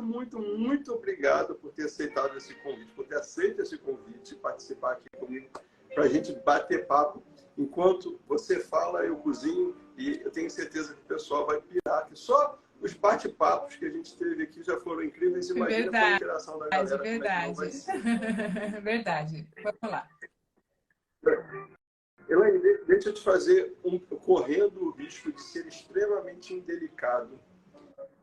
muito obrigado por ter aceitado esse convite, por ter aceito esse convite e participar aqui comigo para a gente bater papo. Enquanto você fala, eu cozinho e eu tenho certeza que o pessoal vai pirar aqui. Só os bate-papos que a gente teve aqui já foram incríveis. Imagina com a interação da galera. Verdade. Verdade. Vamos lá. Elaine, deixa eu te fazer correndo o risco de ser extremamente indelicado,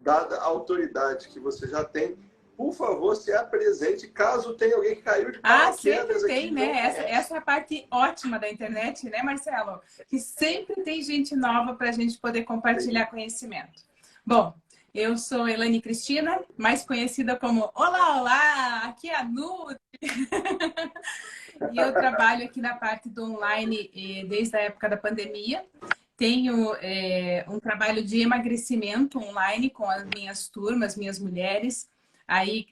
dada a autoridade que você já tem. Por favor, se apresente, caso tenha alguém que caiu de paraquedas sempre tem, aqui, né? Essa é a parte ótima da internet, né, Marcelo? Que sempre tem gente nova para a gente poder compartilhar conhecimento. Bom, eu sou Elaine Cristina, mais conhecida como Olá, aqui é a Nutri. E eu trabalho aqui na parte do online desde a época da pandemia. Tenho um trabalho de emagrecimento online com as minhas turmas, minhas mulheres. Aí,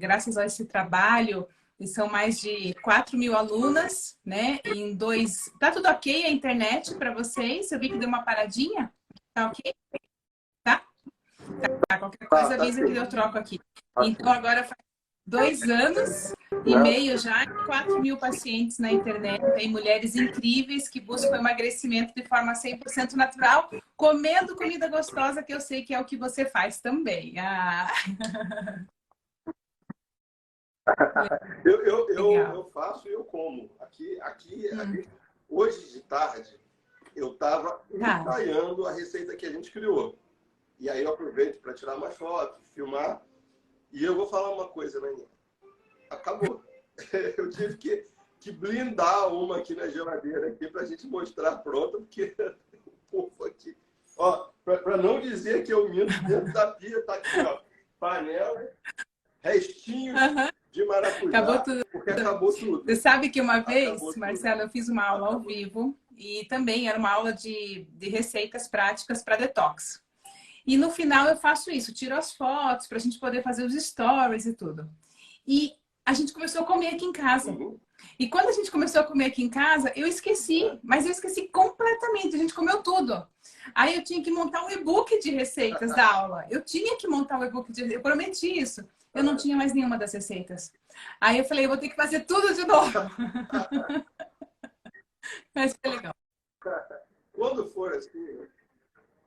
graças a esse trabalho, são mais de 4.000 alunas, né? Tá tudo ok a internet para vocês? Eu vi que deu uma paradinha. Tá ok? Tá? Qualquer coisa avisa que eu troco aqui. Então, agora faz 2 anos e meio já, 4.000 pacientes na internet, tem mulheres incríveis que buscam emagrecimento de forma 100% natural, comendo comida gostosa, que eu sei que é o que você faz também. Eu faço e eu como. Aqui, hoje de tarde, eu estava ensaiando a receita que a gente criou. E aí eu aproveito para tirar mais fotos, filmar. E eu vou falar uma coisa, né? Acabou. Eu tive que blindar uma aqui na geladeira aqui para a gente mostrar pronta, porque o povo aqui... Ó, para não dizer que eu minto, dentro da pia tá aqui, ó, panela, restinhos de maracujá, acabou tudo. porque acabou tudo. Você sabe que uma vez, Acabou Marcelo, eu fiz uma aula ao vivo e também era uma aula de receitas práticas para detox. E no final eu faço isso, tiro as fotos para a gente poder fazer os stories e tudo. E a gente começou a comer aqui em casa. E quando a gente começou a comer aqui em casa, eu esqueci, mas eu esqueci completamente, a gente comeu tudo. Aí eu tinha que montar um e-book de receitas da aula. Eu tinha que montar um e-book de receitas, eu prometi isso. Eu não tinha mais nenhuma das receitas. Aí eu falei, eu vou ter que fazer tudo de novo. Mas foi legal. Quando for assim,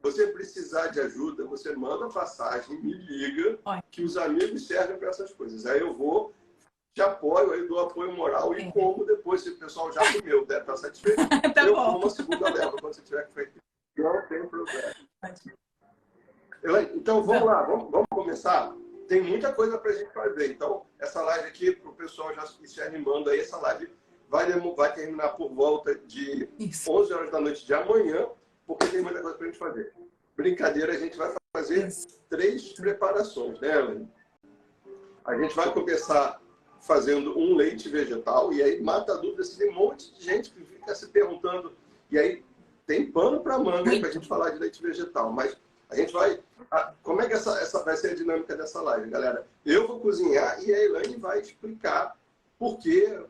você precisar de ajuda, você manda passagem, me liga, que os amigos servem para essas coisas. Aí eu vou, te apoio, aí dou apoio moral e como depois, se o pessoal já comeu, deve estar satisfeito, eu como a segunda leva quando você tiver feito. Não tem problema. Então vamos lá, vamos começar? Tem muita coisa para a gente fazer. Então, essa live aqui, para o pessoal já se animando aí, essa live vai terminar por volta de 11 horas da noite de amanhã, porque tem muita coisa para a gente fazer. Brincadeira, a gente vai fazer 3 preparações, né, Elaine? A gente vai começar fazendo um leite vegetal, e aí mata a dúvida, assim, tem um monte de gente que fica se perguntando, e aí tem pano para manga para a gente falar de leite vegetal, mas a gente vai... Como é que essa vai ser a dinâmica dessa live, galera? Eu vou cozinhar e a Elaine vai explicar por que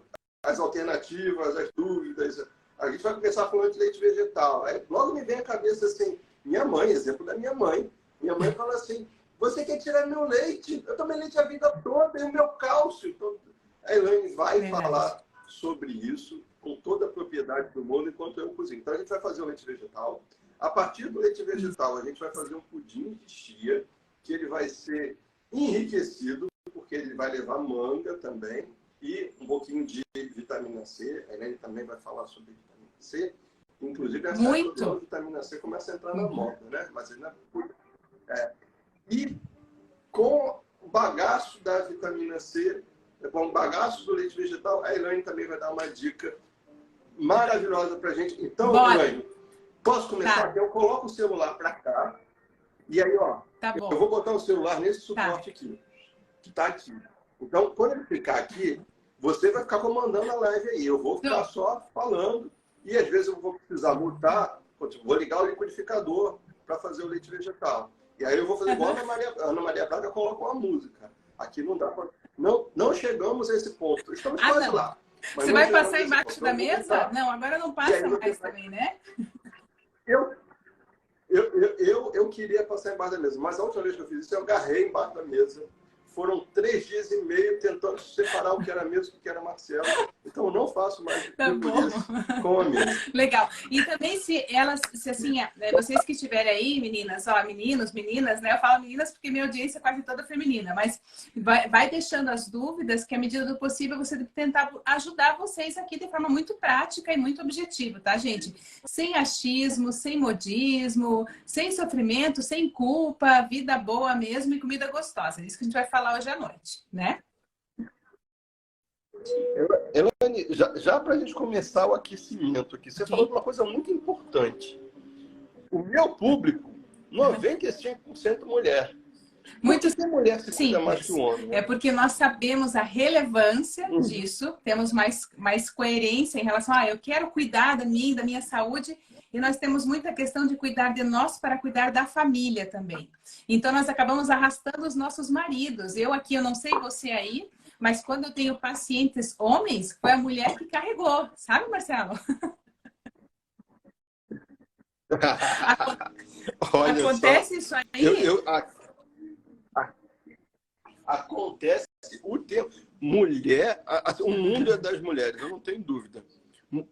as alternativas, as dúvidas. A gente vai começar falando de leite vegetal. Aí logo me vem à cabeça assim, minha mãe, exemplo da minha mãe. Minha mãe fala assim, você quer tirar meu leite? Eu tomei leite a vida toda e o meu cálcio. Então, a Elaine vai falar sobre isso com toda a propriedade do mundo enquanto eu cozinho. Então a gente vai fazer o leite vegetal. A partir do leite vegetal, a gente vai fazer um pudim de chia, que ele vai ser enriquecido, porque ele vai levar manga também, e um pouquinho de vitamina C. A Elaine também vai falar sobre vitamina C. Inclusive, essa vitamina C começa a entrar na moda, né? Mas ainda e com o bagaço da vitamina C, com o bagaço do leite vegetal, a Elaine também vai dar uma dica maravilhosa pra gente. Então, Elaine, posso começar aqui? Eu coloco o celular para cá. E aí, ó, eu vou botar o celular nesse suporte aqui, que tá aqui. Então, quando ele ficar aqui, você vai ficar comandando a live aí. Eu vou ficar só falando. E às vezes eu vou precisar mutar, vou ligar o liquidificador para fazer o leite vegetal. E aí eu vou fazer igual a Ana Maria Braga, coloca uma música. Aqui não dá para... Não chegamos a esse ponto. Estamos quase lá. Você vai passar embaixo da mesa? Não, agora não passa mais também, né? Eu queria passar embaixo da mesa, mas a última vez que eu fiz isso, eu agarrei embaixo da mesa. Foram 3 dias e meio tentando separar o que era mesmo e o que era Marcelo. Então, eu não faço mais Tá bom. com a mesa. Legal. E também se elas, se assim, vocês que estiverem aí, meninas, ó, meninos, meninas, né? Eu falo meninas porque minha audiência é quase toda feminina, mas vai deixando as dúvidas que, à medida do possível, você tem que tentar ajudar vocês aqui de forma muito prática e muito objetiva, tá, gente? Sem achismo, sem modismo, sem sofrimento, sem culpa, vida boa mesmo e comida gostosa. É isso que a gente vai falar hoje à noite, né? Elaine, já para a gente começar o aquecimento aqui, você falou de uma coisa muito importante. O meu público, 95% mulher. Muitas mulher se cuida mais que o homem. Né? É porque nós sabemos a relevância disso, temos mais coerência em relação a eu quero cuidar da minha saúde, e nós temos muita questão de cuidar de nós para cuidar da família também. Então, nós acabamos arrastando os nossos maridos. Eu aqui, eu não sei você aí, mas quando eu tenho pacientes homens, foi a mulher que carregou. Sabe, Marcelo? Olha acontece só. isso aí? Acontece o tempo. Mulher, o mundo é das mulheres, eu não tenho dúvida.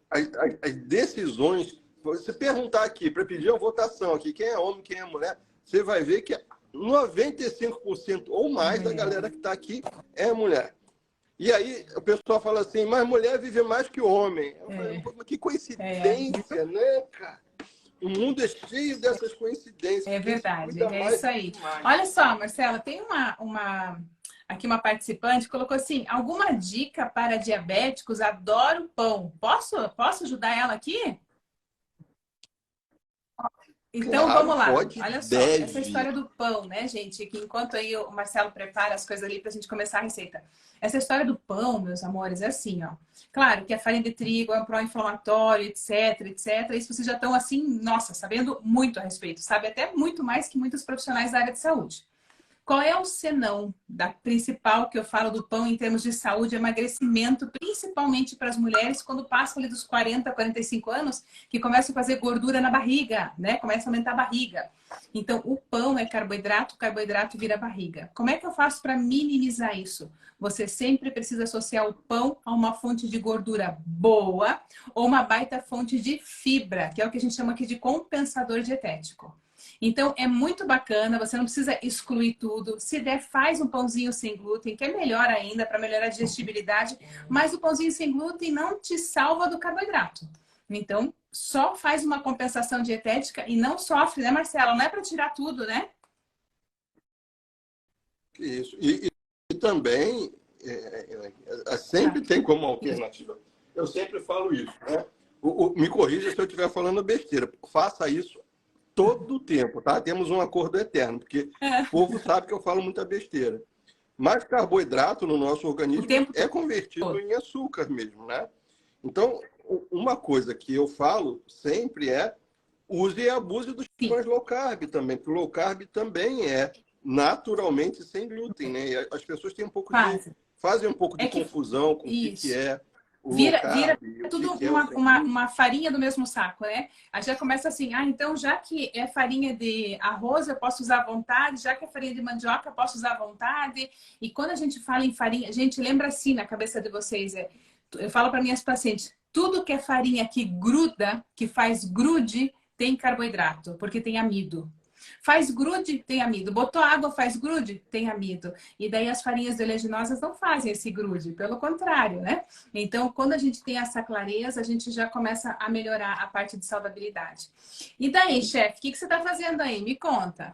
As decisões, você perguntar aqui, para pedir uma votação aqui, quem é homem, quem é mulher, você vai ver que 95% ou mais da galera que está aqui é mulher. E aí o pessoal fala assim, mas mulher vive mais que homem. Eu falei, que coincidência, né, cara? O mundo é cheio dessas coincidências. É verdade, é isso aí. Olha só, Marcela, tem aqui uma participante que colocou assim, alguma dica para diabéticos? Adoro pão. Posso ajudar ela aqui? Então, claro, vamos lá. Olha só, essa história do pão, né, gente? Que enquanto aí o Marcelo prepara as coisas ali pra gente começar a receita. Essa história do pão, meus amores, é assim, ó. Claro que a farinha de trigo é um pró-inflamatório, etc, etc. Isso vocês já estão assim, nossa, sabendo muito a respeito. Sabe até muito mais que muitos profissionais da área de saúde. Qual é o senão da principal que eu falo do pão em termos de saúde, emagrecimento, principalmente para as mulheres quando passam ali dos 40, 45 anos, que começam a fazer gordura na barriga, né? Começa a aumentar a barriga. Então, o pão é carboidrato, o carboidrato vira barriga. Como é que eu faço para minimizar isso? Você sempre precisa associar o pão a uma fonte de gordura boa ou uma baita fonte de fibra, que é o que a gente chama aqui de compensador dietético. Então, é muito bacana, você não precisa excluir tudo. Se der, faz um pãozinho sem glúten, que é melhor ainda para melhorar a digestibilidade. Mas o pãozinho sem glúten não te salva do carboidrato. Então, só faz uma compensação dietética e não sofre, né, Marcela? Não é para tirar tudo, né? Isso. E também, sempre tem como alternativa. Eu sempre falo isso, né? Me corrija se eu estiver falando besteira. Faça isso todo o tempo, tá? Temos um acordo eterno, porque o povo sabe que eu falo muita besteira. Mas carboidrato no nosso organismo é convertido em açúcar mesmo, né? Então, uma coisa que eu falo sempre é use e abuse dos pães low carb também, porque o low carb também é naturalmente sem glúten, né? E as pessoas têm fazem um pouco de confusão com o que é. Vira tudo uma farinha do mesmo saco, né? Aí já começa assim, então já que é farinha de arroz, eu posso usar à vontade, já que é farinha de mandioca, eu posso usar à vontade. E quando a gente fala em farinha, gente, lembra assim na cabeça de vocês, eu falo para minhas pacientes, tudo que é farinha que gruda, que faz grude, tem carboidrato, porque tem amido. Faz grude, tem amido. Botou água, faz grude, tem amido. E daí as farinhas oleaginosas não fazem esse grude, pelo contrário, né? Então, quando a gente tem essa clareza, a gente já começa a melhorar a parte de saudabilidade. E daí, chefe, o que você está fazendo aí? Me conta.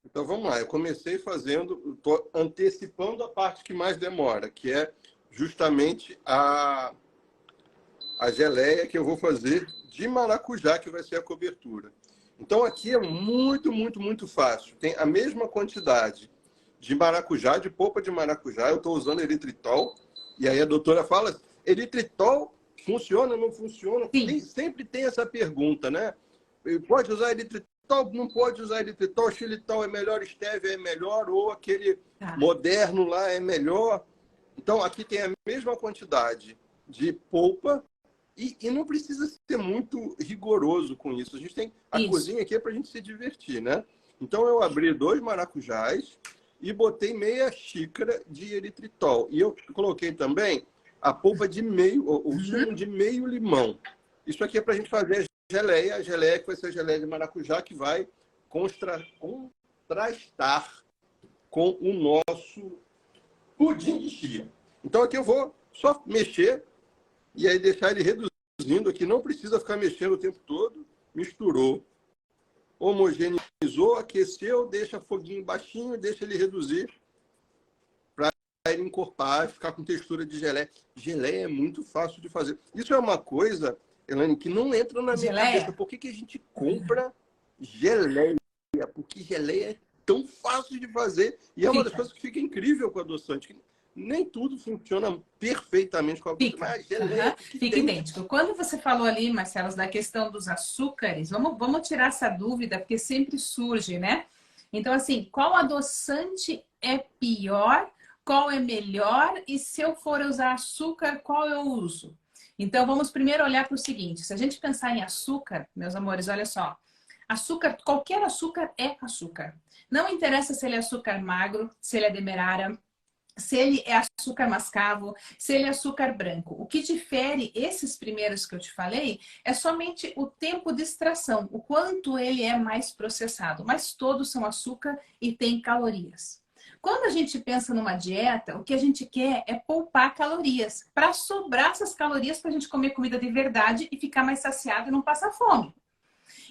Então, vamos lá. Eu comecei fazendo, estou antecipando a parte que mais demora, que é justamente a geleia que eu vou fazer de maracujá, que vai ser a cobertura. Então, aqui é muito, muito, muito fácil. Tem a mesma quantidade de maracujá, de polpa de maracujá. Eu estou usando eritritol. E aí a doutora fala, eritritol funciona, não funciona? Sempre tem essa pergunta, né? Pode usar eritritol? Não pode usar eritritol? Xilitol é melhor, estévia é melhor, ou aquele moderno lá é melhor. Então, aqui tem a mesma quantidade de polpa E não precisa ser muito rigoroso com isso. A gente tem a cozinha aqui é para a gente se divertir, né? Então eu abri 2 maracujás e botei meia xícara de eritritol. E eu coloquei também a polpa de meio, o sumo de meio limão. Isso aqui é para a gente fazer a geleia que vai ser a geleia de maracujá, que vai contrastar com o nosso pudim de chia. Então aqui eu vou só mexer e aí deixar ele reduzindo aqui. Não precisa ficar mexendo o tempo todo. Misturou, homogeneizou, aqueceu, deixa foguinho baixinho, deixa ele reduzir para ele encorpar e ficar com textura de geleia. Geleia é muito fácil de fazer. Isso é uma coisa, Elaine, que não entra na minha cabeça. Por que a gente compra geleia? Porque geleia é tão fácil de fazer e é uma das coisas que fica incrível com adoçante. Nem tudo funciona perfeitamente com a mas geleia fica idêntico. Quando você falou ali, Marcelo, da questão dos açúcares, vamos tirar essa dúvida, porque sempre surge, né? Então, assim, qual adoçante é pior, qual é melhor e se eu for usar açúcar, qual eu uso? Então, vamos primeiro olhar para o seguinte, se a gente pensar em açúcar, meus amores, olha só, açúcar, qualquer açúcar é açúcar. Não interessa se ele é açúcar magro, se ele é demerara, se ele é açúcar mascavo, se ele é açúcar branco. O que difere esses primeiros que eu te falei é somente o tempo de extração, o quanto ele é mais processado. Mas todos são açúcar e têm calorias. Quando a gente pensa numa dieta, o que a gente quer é poupar calorias, para sobrar essas calorias para a gente comer comida de verdade e ficar mais saciado e não passar fome.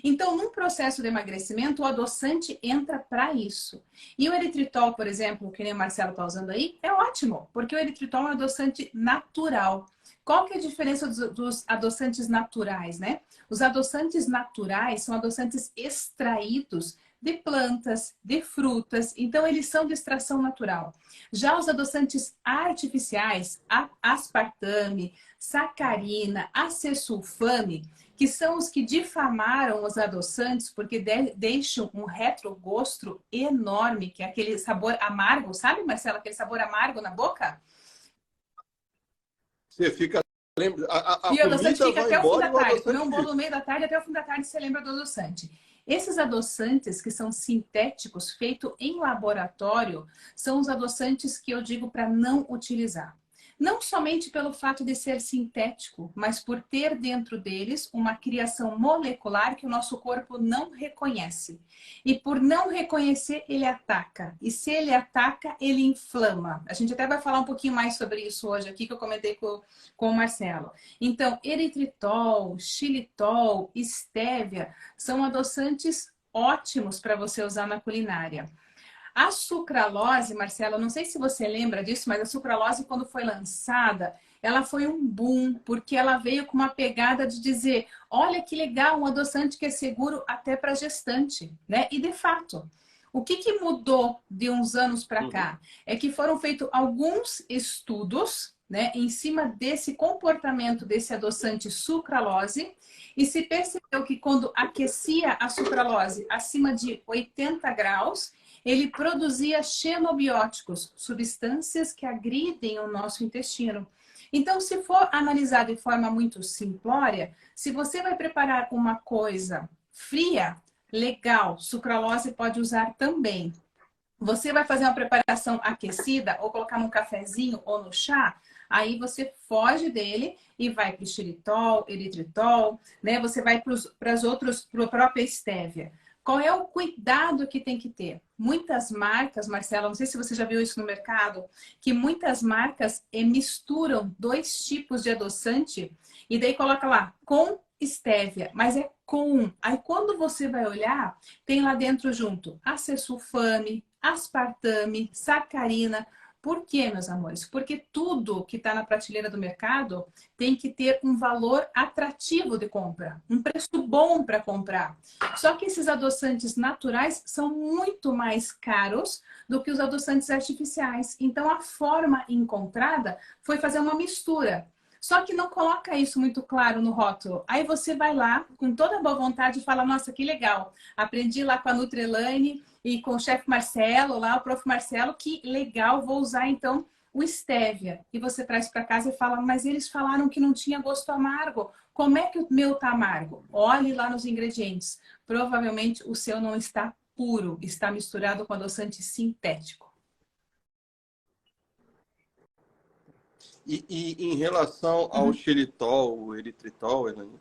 Então, num processo de emagrecimento, o adoçante entra para isso. E o eritritol, por exemplo, que nem o Marcelo está usando aí, é ótimo, porque o eritritol é um adoçante natural. Qual que é a diferença dos adoçantes naturais, né? Os adoçantes naturais são adoçantes extraídos de plantas, de frutas, então eles são de extração natural. Já os adoçantes artificiais, aspartame, sacarina, acesulfame, que são os que difamaram os adoçantes porque deixam um retrogosto enorme, que é aquele sabor amargo, sabe, Marcela? Aquele sabor amargo na boca? Você fica... Lembra, e o adoçante fica até o fim da tarde. Comer um bolo no meio da tarde, até o fim da tarde você lembra do adoçante. Esses adoçantes que são sintéticos, feitos em laboratório, são os adoçantes que eu digo para não utilizar. Não somente pelo fato de ser sintético, mas por ter dentro deles uma criação molecular que o nosso corpo não reconhece. E por não reconhecer, ele ataca. E se ele ataca, ele inflama. A gente até vai falar um pouquinho mais sobre isso hoje aqui, que eu comentei com o Marcelo. Então, eritritol, xilitol, estévia, são adoçantes ótimos para você usar na culinária. A sucralose, Marcela, não sei se você lembra disso, mas a sucralose, quando foi lançada, ela foi um boom, porque ela veio com uma pegada de dizer, olha que legal, um adoçante que é seguro até para gestante, né? E de fato, o que mudou de uns anos para cá? É que foram feitos alguns estudos, né, em cima desse comportamento desse adoçante sucralose, e se percebeu que quando aquecia a sucralose acima de 80 graus, ele produzia xenobióticos, substâncias que agridem o nosso intestino. Então, se for analisar de forma muito simplória, se você vai preparar uma coisa fria, legal, sucralose pode usar também. Você vai fazer uma preparação aquecida, ou colocar num cafezinho ou no chá, aí você foge dele e vai para o xilitol, eritritol, né? Você vai para as outras, para a própria estévia. Qual é o cuidado que tem que ter? Muitas marcas, Marcela, não sei se você já viu isso no mercado, que muitas marcas misturam 2 tipos de adoçante e daí coloca lá com estévia, mas é com. Aí quando você vai olhar, tem lá dentro junto acesulfame, aspartame, sacarina. Por quê, meus amores? Porque tudo que está na prateleira do mercado tem que ter um valor atrativo de compra, um preço bom para comprar. Só que esses adoçantes naturais são muito mais caros do que os adoçantes artificiais. Então, a forma encontrada foi fazer uma mistura. Só que não coloca isso muito claro no rótulo. Aí você vai lá, com toda a boa vontade, e fala, nossa, que legal. Aprendi lá com a Nutrelane e com o chefe Marcelo, lá o prof. Marcelo, que legal, vou usar então o stevia e você traz para casa e fala, mas eles falaram que não tinha gosto amargo. Como é que o meu tá amargo? Olhe lá nos ingredientes. Provavelmente o seu não está puro, está misturado com adoçante sintético. E em relação ao xilitol, o eritritol, Elaine,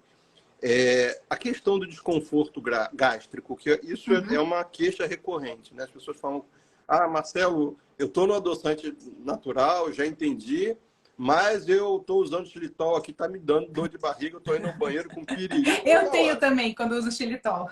a questão do desconforto gástrico, que isso é uma queixa recorrente, né? As pessoas falam, ah, Marcelo, eu estou no adoçante natural, já entendi, mas eu estou usando xilitol aqui, está me dando dor de barriga, eu estou indo ao banheiro com piriri. Eu tenho também, quando uso xilitol.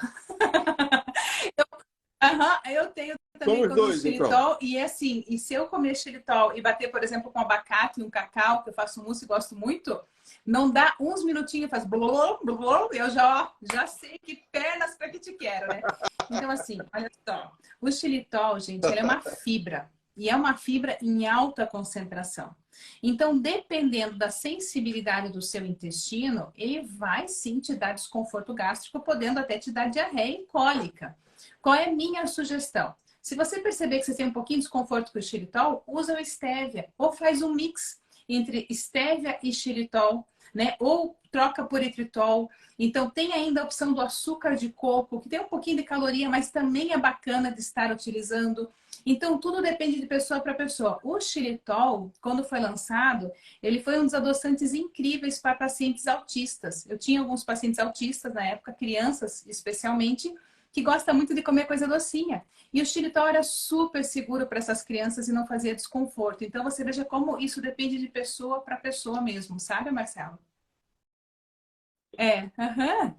Eu tenho também Somos quando dois, uso xilitol. então. E é assim, e se eu comer xilitol e bater, por exemplo, com abacate e um cacau, que eu faço mousse e gosto muito, não dá uns minutinhos, faz blum, blum, eu já sei que pernas para que te quero, né? Então, assim, olha só. O xilitol, gente, ele é uma fibra. E é uma fibra em alta concentração. Então, dependendo da sensibilidade do seu intestino, ele vai sim te dar desconforto gástrico, podendo até te dar diarreia e cólica. Qual é a minha sugestão? Se você perceber que você tem um pouquinho de desconforto com o xilitol, usa o stevia. Ou faz um mix entre stevia e xilitol, né? Ou troca por eritritol. Então, tem ainda a opção do açúcar de coco, que tem um pouquinho de caloria, mas também é bacana de estar utilizando. Então, tudo depende de pessoa para pessoa. O xilitol, quando foi lançado, ele foi um dos adoçantes incríveis para pacientes autistas. Eu tinha alguns pacientes autistas na época, crianças especialmente, que gostam muito de comer coisa docinha. E o xilitol era super seguro para essas crianças e não fazia desconforto. Então, você veja como isso depende de pessoa para pessoa mesmo, sabe, Marcelo?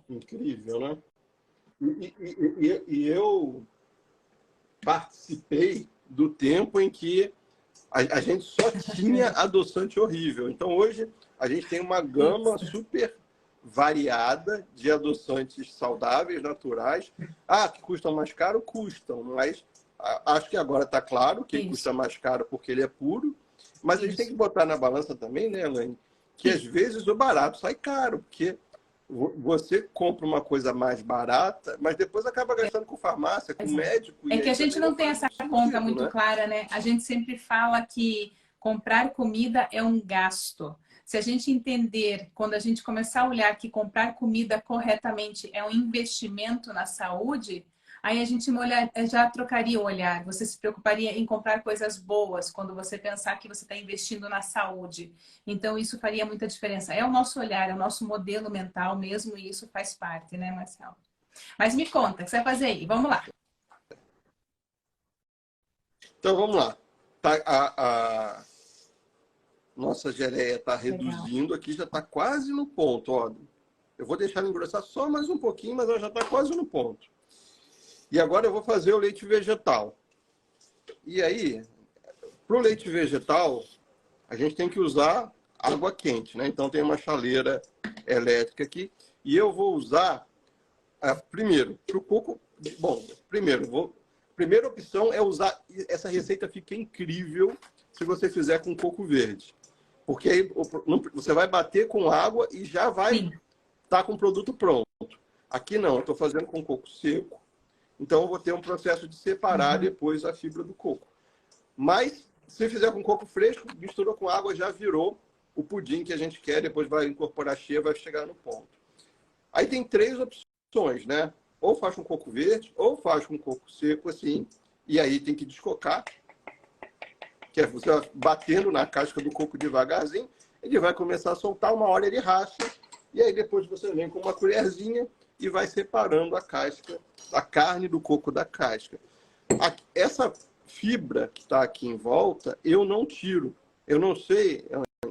Incrível, né? E eu participei do tempo em que a gente só tinha adoçante horrível. Então, hoje, a gente tem uma gama super variada de adoçantes saudáveis, naturais. Ah, que custam mais caro? Custam, mas acho que agora está claro que ele custa mais caro porque ele é puro. Mas a gente tem que botar na balança também, né, Elaine, que às vezes o barato sai caro, porque você compra uma coisa mais barata, mas depois acaba gastando com farmácia, com médico. É que a gente não tem essa conta muito clara, né? A gente sempre fala que comprar comida é um gasto. Se a gente entender, quando a gente começar a olhar que comprar comida corretamente é um investimento na saúde, aí a gente já trocaria o olhar. Você se preocuparia em comprar coisas boas quando você pensar que você está investindo na saúde. Então, isso faria muita diferença. É o nosso olhar, é o nosso modelo mental mesmo, e isso faz parte, né, Marcelo? Mas me conta, o que você vai fazer aí? Vamos lá. Então, vamos lá. A nossa geleia está reduzindo aqui, já está quase no ponto. Ó. Eu vou deixar ela engrossar só mais um pouquinho, mas ela já está quase no ponto. E agora eu vou fazer o leite vegetal. E aí, para o leite vegetal, a gente tem que usar água quente, né? Então tem uma chaleira elétrica aqui. E eu vou usar, primeiro, para o coco... Bom, primeira opção é usar... Essa receita fica incrível se você fizer com coco verde. Porque aí você vai bater com água e já vai estar com o produto pronto. Aqui não, eu estou fazendo com coco seco. Então, eu vou ter um processo de separar depois a fibra do coco. Mas, se fizer com coco fresco, misturou com água, já virou o pudim que a gente quer. Depois vai incorporar a chia, vai chegar no ponto. Aí tem 3 opções, né? Ou faz com coco verde, ou faz com coco seco, assim. E aí tem que descocar. Que é você batendo na casca do coco devagarzinho. Ele vai começar a soltar, uma hora ele racha. E aí depois você vem com uma colherzinha e vai separando a casca, a carne do coco da casca. Essa fibra que está aqui em volta, eu não tiro. Eu não sei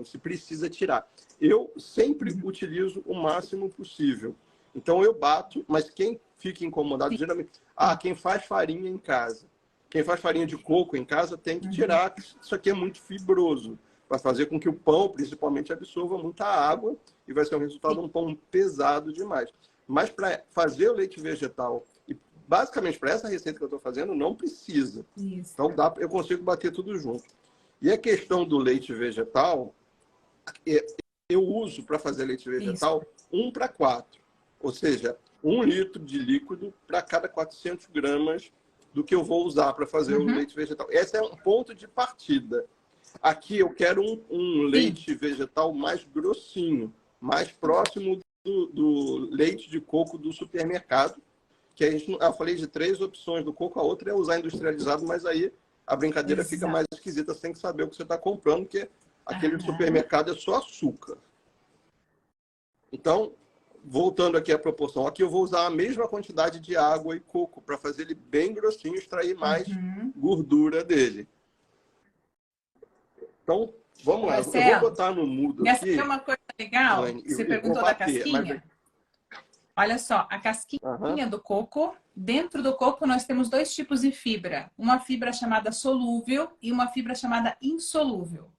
se precisa tirar. Eu sempre utilizo o máximo possível. Então eu bato, mas quem fica incomodado, geralmente... quem faz farinha em casa. Quem faz farinha de coco em casa tem que tirar. Isso aqui é muito fibroso. Vai fazer com que o pão, principalmente, absorva muita água e vai ser um resultado um pão pesado demais. Mas para fazer o leite vegetal, e basicamente para essa receita que eu estou fazendo, não precisa. Isso. Então eu consigo bater tudo junto. E a questão do leite vegetal, eu uso para fazer leite vegetal 1:4. Ou seja, 1 litro de líquido para cada 400 gramas do que eu vou usar para fazer o leite vegetal. Esse é um ponto de partida. Aqui eu quero um Sim. leite vegetal mais grossinho, mais próximo do leite de coco do supermercado. Que a gente, eu falei de 3 opções do coco, a outra é usar industrializado, mas aí a brincadeira fica mais esquisita, você tem que saber o que você está comprando, porque aquele do supermercado é só açúcar. Então, voltando aqui à proporção, aqui eu vou usar a mesma quantidade de água e coco para fazer ele bem grossinho e extrair mais gordura dele. Então, vamos lá. Marcelo, eu vou botar no mudo aqui. Essa é uma coisa legal, Elaine, você perguntou da casquinha. Olha só, a casquinha do coco, dentro do coco nós temos 2 tipos de fibra. Uma fibra chamada solúvel e uma fibra chamada insolúvel.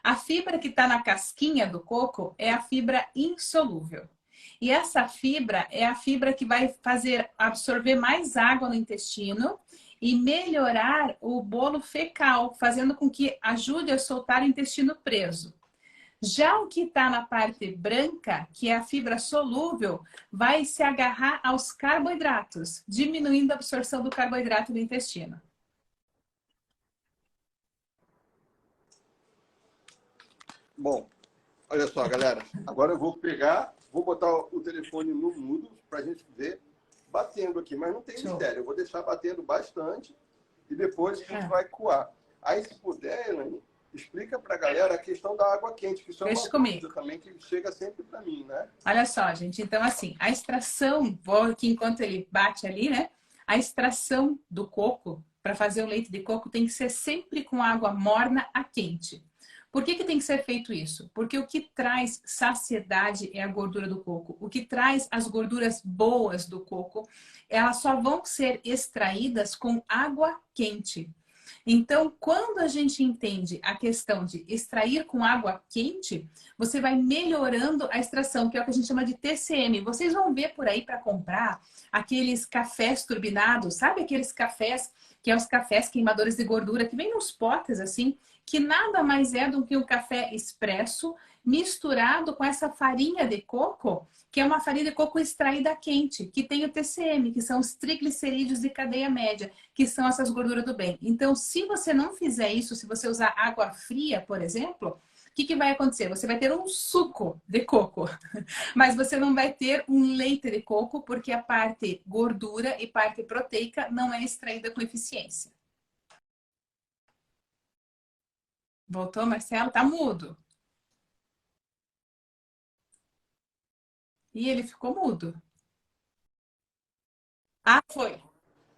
A fibra que está na casquinha do coco é a fibra insolúvel. E essa fibra é a fibra que vai fazer absorver mais água no intestino e melhorar o bolo fecal, fazendo com que ajude a soltar o intestino preso. Já o que está na parte branca, que é a fibra solúvel, vai se agarrar aos carboidratos, diminuindo a absorção do carboidrato no intestino. Bom, olha só, galera. Agora eu vou botar o telefone no mudo para a gente ver batendo aqui. Mas não tem mistério. Eu vou deixar batendo bastante e depois a gente vai coar. Aí, se puder, Elaine, explica para a galera a questão da água quente, que isso é uma dúvida também que chega sempre para mim, né? Olha só, gente. Então, assim, a extração, vou aqui enquanto ele bate ali, né? A extração do coco, para fazer o leite de coco, tem que ser sempre com água morna a quente. Por que tem que ser feito isso? Porque o que traz saciedade é a gordura do coco. O que traz as gorduras boas do coco, elas só vão ser extraídas com água quente. Então, quando a gente entende a questão de extrair com água quente, você vai melhorando a extração, que é o que a gente chama de TCM. Vocês vão ver por aí para comprar aqueles cafés turbinados, sabe aqueles cafés que é os cafés queimadores de gordura, que vem nos potes assim, que nada mais é do que um café expresso misturado com essa farinha de coco, que é uma farinha de coco extraída quente, que tem o TCM, que são os triglicerídeos de cadeia média, que são essas gorduras do bem. Então, se você não fizer isso, se você usar água fria, por exemplo, o que vai acontecer? Você vai ter um suco de coco, mas você não vai ter um leite de coco, porque a parte gordura e parte proteica não é extraída com eficiência. Voltou, Marcelo? Tá mudo. E ele ficou mudo. Ah, foi.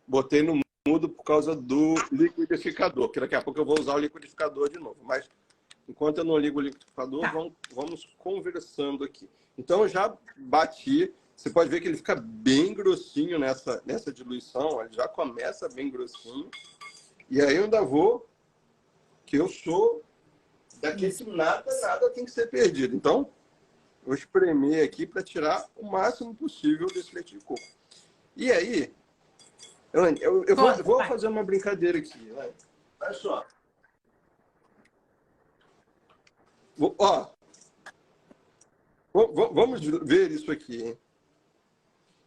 Botei no mudo por causa do liquidificador, que daqui a pouco eu vou usar o liquidificador de novo. Mas enquanto eu não ligo o liquidificador, vamos conversando aqui. Então eu já bati. Você pode ver que ele fica bem grossinho nessa diluição. Ele já começa bem grossinho. E aí eu ainda vou, que eu sou daquele que nada tem que ser perdido. Então, eu vou espremer aqui para tirar o máximo possível desse leite de coco. E aí, Elaine, eu vou fazer uma brincadeira aqui. Elaine. Olha só. Ó, vamos ver isso aqui, hein?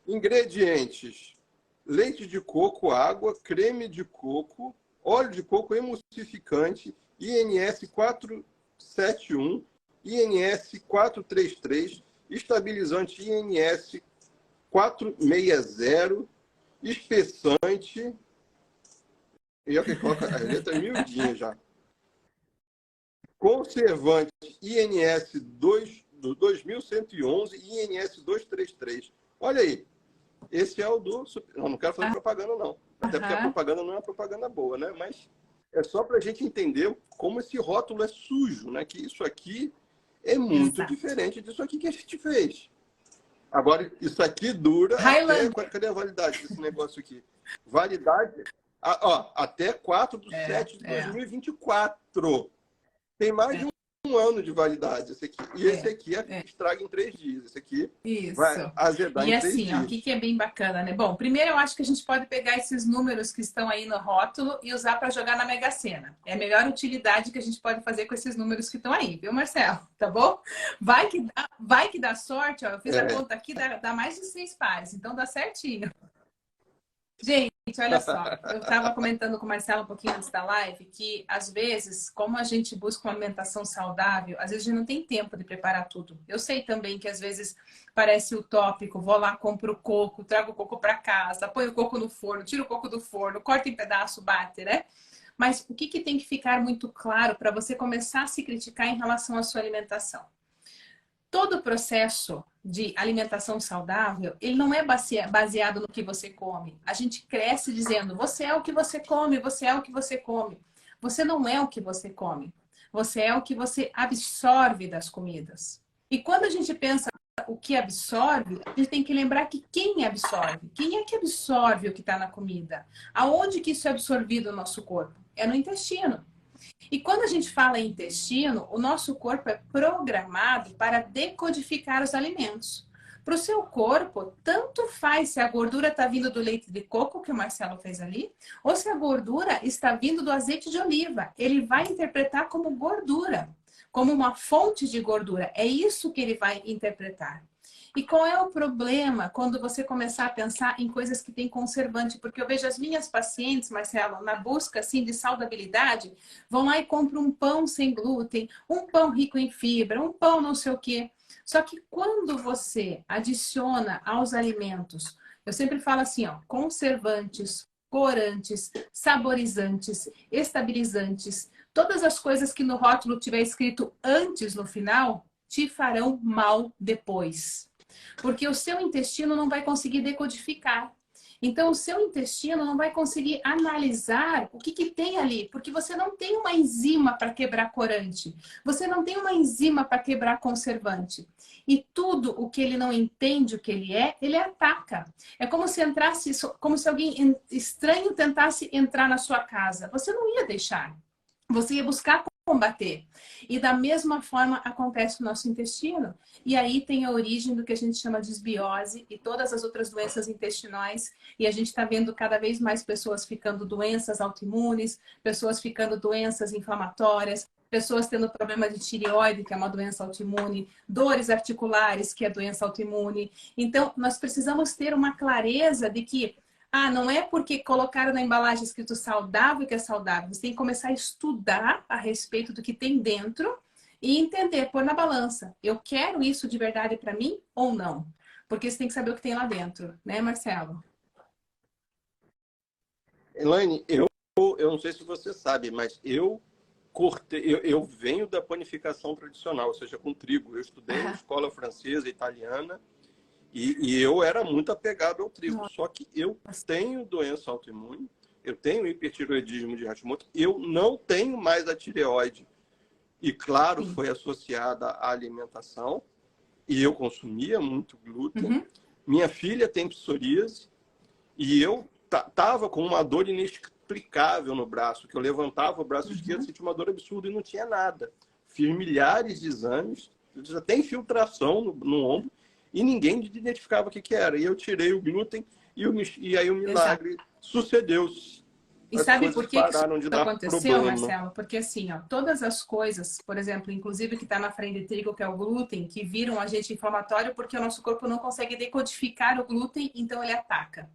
Ingredientes: leite de coco, água, creme de coco, óleo de coco emulsificante, INS 471, INS 433, estabilizante INS 460, espessante. E olha que coloca as letras miudinhas já. Conservante INS 2111 e INS 233. Olha aí. Esse é o do... Não quero fazer propaganda, não. Até porque a propaganda não é uma propaganda boa, né? Mas é só para a gente entender como esse rótulo é sujo, né? Que isso aqui é muito diferente disso aqui que a gente fez. Agora, isso aqui dura até... Cadê a validade desse negócio aqui? Validade... até 4/7 de 2024. Tem mais de um ano de validade esse aqui. E esse aqui estraga em 3 dias. Esse aqui vai azedar em 3 dias. E assim, o que é bem bacana, né? Bom, primeiro eu acho que a gente pode pegar esses números que estão aí no rótulo e usar para jogar na Mega Sena. É a melhor utilidade que a gente pode fazer com esses números que estão aí, viu, Marcelo? Tá bom? Vai que dá sorte, ó. Eu fiz a conta aqui, dá mais de 6 pares, então dá certinho. Gente, olha só, eu estava comentando com o Marcelo um pouquinho antes da live que, às vezes, como a gente busca uma alimentação saudável, às vezes a gente não tem tempo de preparar tudo. Eu sei também que, às vezes, parece utópico, vou lá, compro o coco, trago o coco para casa, ponho o coco no forno, tiro o coco do forno, corto em pedaço, bate, né? Mas o que tem que ficar muito claro para você começar a se criticar em relação à sua alimentação? Todo o processo de alimentação saudável, ele não é baseado no que você come. A gente cresce dizendo, você é o que você come, você é o que você come. Você não é o que você come. Você é o que você absorve das comidas. E quando a gente pensa o que absorve, a gente tem que lembrar que quem absorve? Quem é que absorve o que está na comida? Aonde que isso é absorvido no nosso corpo? É no intestino. E quando a gente fala em intestino, o nosso corpo é programado para decodificar os alimentos. Para o seu corpo, tanto faz se a gordura está vindo do leite de coco, que o Marcelo fez ali, ou se a gordura está vindo do azeite de oliva. Ele vai interpretar como gordura, como uma fonte de gordura. É isso que ele vai interpretar. E qual é o problema quando você começar a pensar em coisas que têm conservante? Porque eu vejo as minhas pacientes, Marcelo, na busca assim, de saudabilidade, vão lá e compram um pão sem glúten, um pão rico em fibra, um pão não sei o quê. Só que quando você adiciona aos alimentos, eu sempre falo assim, ó, conservantes, corantes, saborizantes, estabilizantes, todas as coisas que no rótulo tiver escrito antes no final, te farão mal depois. Porque o seu intestino não vai conseguir decodificar. Então, o seu intestino não vai conseguir analisar o que tem ali, porque você não tem uma enzima para quebrar corante, você não tem uma enzima para quebrar conservante. E tudo o que ele não entende o que ele ataca. É como se entrasse, como se alguém estranho tentasse entrar na sua casa. Você não ia deixar. Você ia buscar combater. E da mesma forma acontece no nosso intestino. E aí tem a origem do que a gente chama de desbiose e todas as outras doenças intestinais. E a gente está vendo cada vez mais pessoas ficando doenças autoimunes, pessoas ficando doenças inflamatórias, pessoas tendo problema de tireoide, que é uma doença autoimune, dores articulares, que é doença autoimune. Então, nós precisamos ter uma clareza de que não é porque colocaram na embalagem escrito saudável que é saudável. Você tem que começar a estudar a respeito do que tem dentro e entender, pôr na balança. Eu quero isso de verdade para mim ou não? Porque você tem que saber o que tem lá dentro, né, Marcelo? Elaine, eu não sei se você sabe, mas eu venho da panificação tradicional, ou seja, com trigo. Eu estudei em escola francesa, italiana, e eu era muito apegado ao trigo. Só que eu tenho doença autoimune, eu tenho hipertireoidismo de Hashimoto, eu não tenho mais a tireoide. E, claro, foi associada à alimentação, e eu consumia muito glúten. Minha filha tem psoríase, e eu estava com uma dor inexplicável no braço, que eu levantava o braço esquerdo, sentia uma dor absurda e não tinha nada. Fiz milhares de exames, já tem infiltração no ombro, e ninguém identificava o que era. E eu tirei o glúten e aí o milagre sucedeu. E sabe por que isso aconteceu, problema. Marcelo? Porque assim, ó, todas as coisas, por exemplo, inclusive o que está na farinha de trigo, que é o glúten, que viram um agente inflamatório porque o nosso corpo não consegue decodificar o glúten, então ele ataca.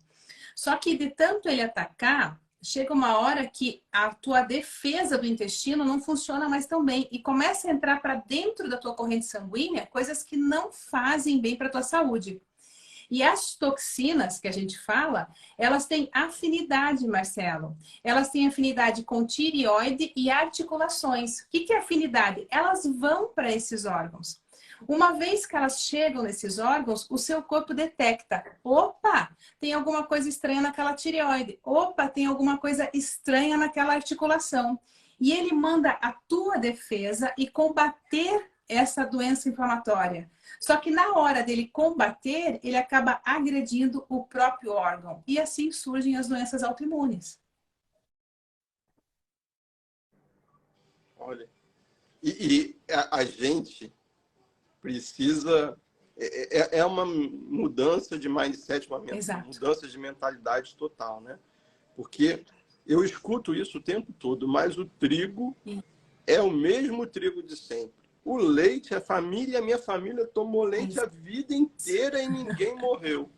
Só que de tanto ele atacar, chega uma hora que a tua defesa do intestino não funciona mais tão bem e começa a entrar para dentro da tua corrente sanguínea coisas que não fazem bem para a tua saúde. E as toxinas que a gente fala, elas têm afinidade, Marcelo. Elas têm afinidade com tireoide e articulações. O que é afinidade? Elas vão para esses órgãos. Uma vez que elas chegam nesses órgãos, o seu corpo detecta. Opa, tem alguma coisa estranha naquela tireoide. Opa, tem alguma coisa estranha naquela articulação. E ele manda a tua defesa e combater essa doença inflamatória. Só que na hora dele combater, ele acaba agredindo o próprio órgão. E assim surgem as doenças autoimunes. Olha, e a gente precisa... É uma mudança de mindset, uma mudança de mentalidade total, né? Porque eu escuto isso o tempo todo, mas o trigo é o mesmo trigo de sempre. O leite, minha família tomou leite a vida inteira e ninguém morreu.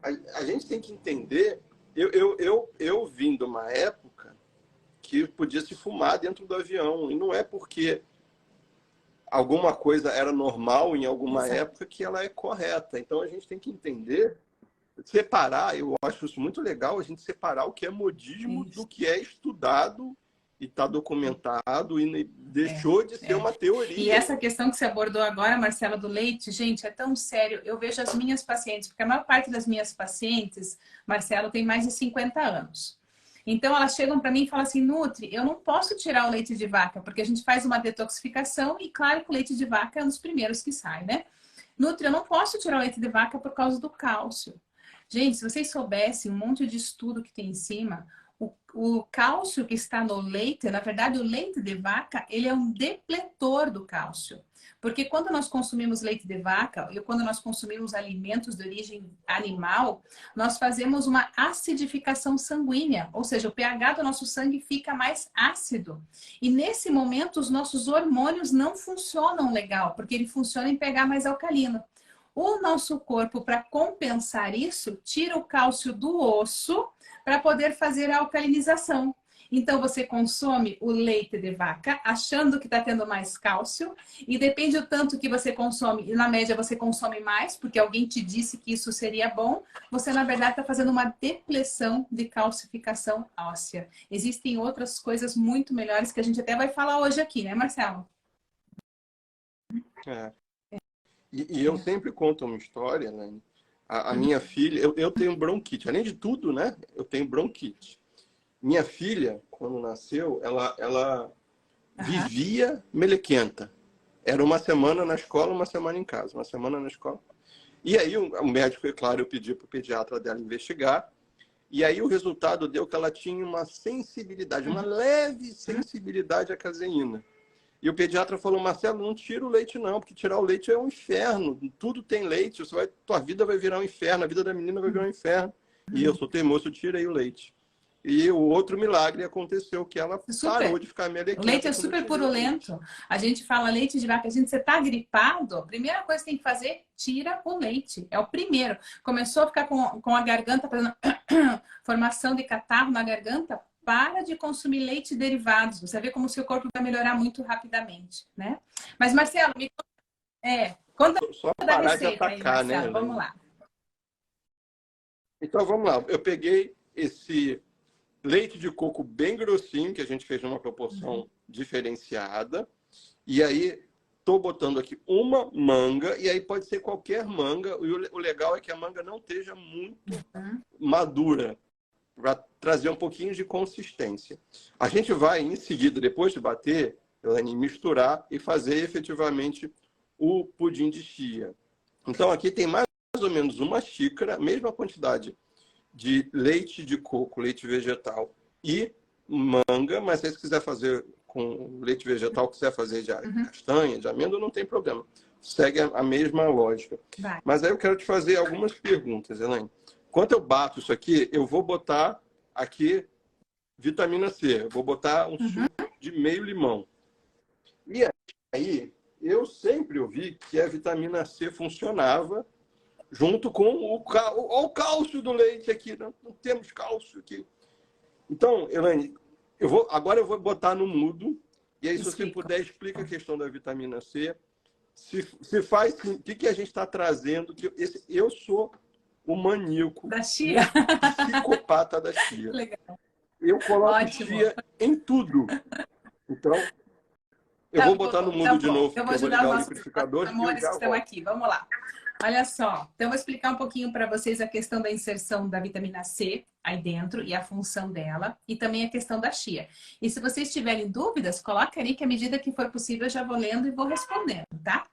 a gente tem que entender... Eu vim de uma época que podia se fumar dentro do avião. E não é porque alguma coisa era normal em alguma época que ela é correta. Então, a gente tem que entender, separar. Eu acho isso muito legal, a gente separar o que é modismo do que é estudado e está documentado e deixou de ser uma teoria. E essa questão que você abordou agora, Marcela, do leite, gente, é tão sério. Eu vejo as minhas pacientes, porque a maior parte das minhas pacientes, Marcelo, tem mais de 50 anos. Então, elas chegam para mim e falam assim, Nutri, eu não posso tirar o leite de vaca, porque a gente faz uma detoxificação e, claro, que o leite de vaca é um dos primeiros que sai, né? Nutri, eu não posso tirar o leite de vaca por causa do cálcio. Gente, se vocês soubessem um monte de estudo que tem em cima... O cálcio que está no leite, na verdade, o leite de vaca, ele é um depletor do cálcio. Porque quando nós consumimos leite de vaca, e quando nós consumimos alimentos de origem animal, nós fazemos uma acidificação sanguínea, ou seja, o pH do nosso sangue fica mais ácido. E nesse momento, os nossos hormônios não funcionam legal, porque ele funciona em pH mais alcalino. O nosso corpo, para compensar isso, tira o cálcio do osso para poder fazer a alcalinização. Então, você consome o leite de vaca achando que está tendo mais cálcio e depende do tanto que você consome, e na média você consome mais, porque alguém te disse que isso seria bom, você, na verdade, está fazendo uma depleção de calcificação óssea. Existem outras coisas muito melhores que a gente até vai falar hoje aqui, né, Marcelo? E eu sempre conto uma história, né? A minha filha, eu tenho bronquite. Além de tudo, né? Eu tenho bronquite. Minha filha, quando nasceu, ela vivia melequenta. Era uma semana na escola, uma semana em casa. Uma semana na escola. E aí o médico, é claro, eu pedi para o pediatra dela investigar. E aí o resultado deu que ela tinha uma sensibilidade, uma leve sensibilidade à caseína. E o pediatra falou, Marcelo, não tira o leite não, porque tirar o leite é um inferno. Tudo tem leite, tua vida vai virar um inferno, a vida da menina vai virar um inferno. E eu sou teimoso, eu tirei o leite. E o outro milagre aconteceu, que ela parou de ficar melequenta. O leite é super purulento. A gente fala leite de vaca, você está gripado, a primeira coisa que tem que fazer, tira o leite. É o primeiro. Começou a ficar com a garganta, fazendo formação de catarro na garganta, para de consumir leite e derivados. Você vê como o seu corpo vai melhorar muito rapidamente, né? Mas, Marcelo, conta só da parar de receita atacar, aí, Marcelo. né? Vamos lá. Então, vamos lá. Eu peguei esse leite de coco bem grossinho, que a gente fez numa proporção diferenciada. E aí, estou botando aqui uma manga, e aí pode ser qualquer manga. E o legal é que a manga não esteja muito madura, para trazer um pouquinho de consistência. A gente vai, em seguida, depois de bater, Elaine, misturar e fazer efetivamente o pudim de chia. Então, aqui tem mais ou menos uma xícara, mesma quantidade de leite de coco, leite vegetal e manga, mas se você quiser fazer com leite vegetal, quiser fazer de castanha, de amêndoa, não tem problema. Segue a mesma lógica. Vai. Mas aí eu quero te fazer algumas perguntas, Elaine. Quando eu bato isso aqui, eu vou botar aqui vitamina C. Eu vou botar um suco de meio limão. E aí, eu sempre ouvi que a vitamina C funcionava junto com o cálcio do leite aqui. Não temos cálcio aqui. Então, Elaine, agora eu vou botar no mudo. E aí, se você puder, explica a questão da vitamina C. Se faz, o que a gente está trazendo. Eu sou o maníaco da chia, psicopata da chia. Legal. Eu coloco chia em tudo. Então, eu vou botar no mundo de novo. Eu vou ajudar os nossos amores que estão aqui. Vamos lá. Olha só. Então, eu vou explicar um pouquinho para vocês a questão da inserção da vitamina C aí dentro e a função dela. E também a questão da chia. E se vocês tiverem dúvidas, coloca ali que à medida que for possível eu já vou lendo e vou respondendo, tá?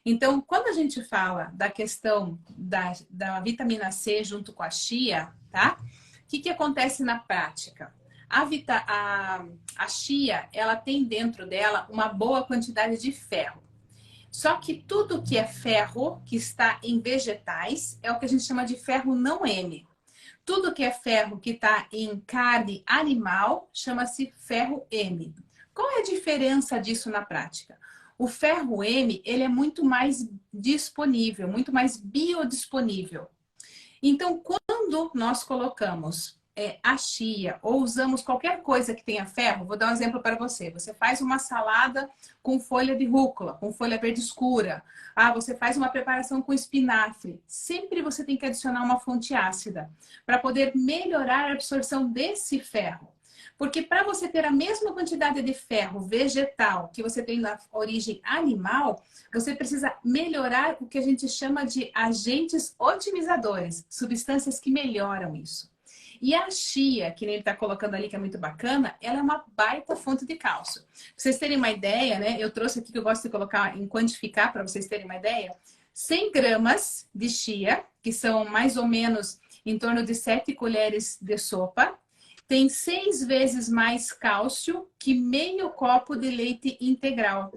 Então, quando a gente fala da questão da vitamina C junto com a chia, tá? O que acontece na prática? A chia, ela tem dentro dela uma boa quantidade de ferro. Só que tudo que é ferro, que está em vegetais, é o que a gente chama de ferro não M. Tudo que é ferro que está em carne animal, chama-se ferro M. Qual é a diferença disso na prática? O ferro M, ele é muito mais disponível, muito mais biodisponível. Então, quando nós colocamos a chia ou usamos qualquer coisa que tenha ferro, vou dar um exemplo para você. Você faz uma salada com folha de rúcula, com folha verde escura. Ah, você faz uma preparação com espinafre. Sempre você tem que adicionar uma fonte ácida para poder melhorar a absorção desse ferro. Porque para você ter a mesma quantidade de ferro vegetal que você tem na origem animal, você precisa melhorar o que a gente chama de agentes otimizadores, substâncias que melhoram isso. E a chia, que nem ele está colocando ali, que é muito bacana, ela é uma baita fonte de cálcio. Pra vocês terem uma ideia, né? Eu trouxe aqui que eu gosto de colocar em quantificar, para vocês terem uma ideia. 100 gramas de chia, que são mais ou menos em torno de 7 colheres de sopa, tem 6 vezes mais cálcio que meio copo de leite integral.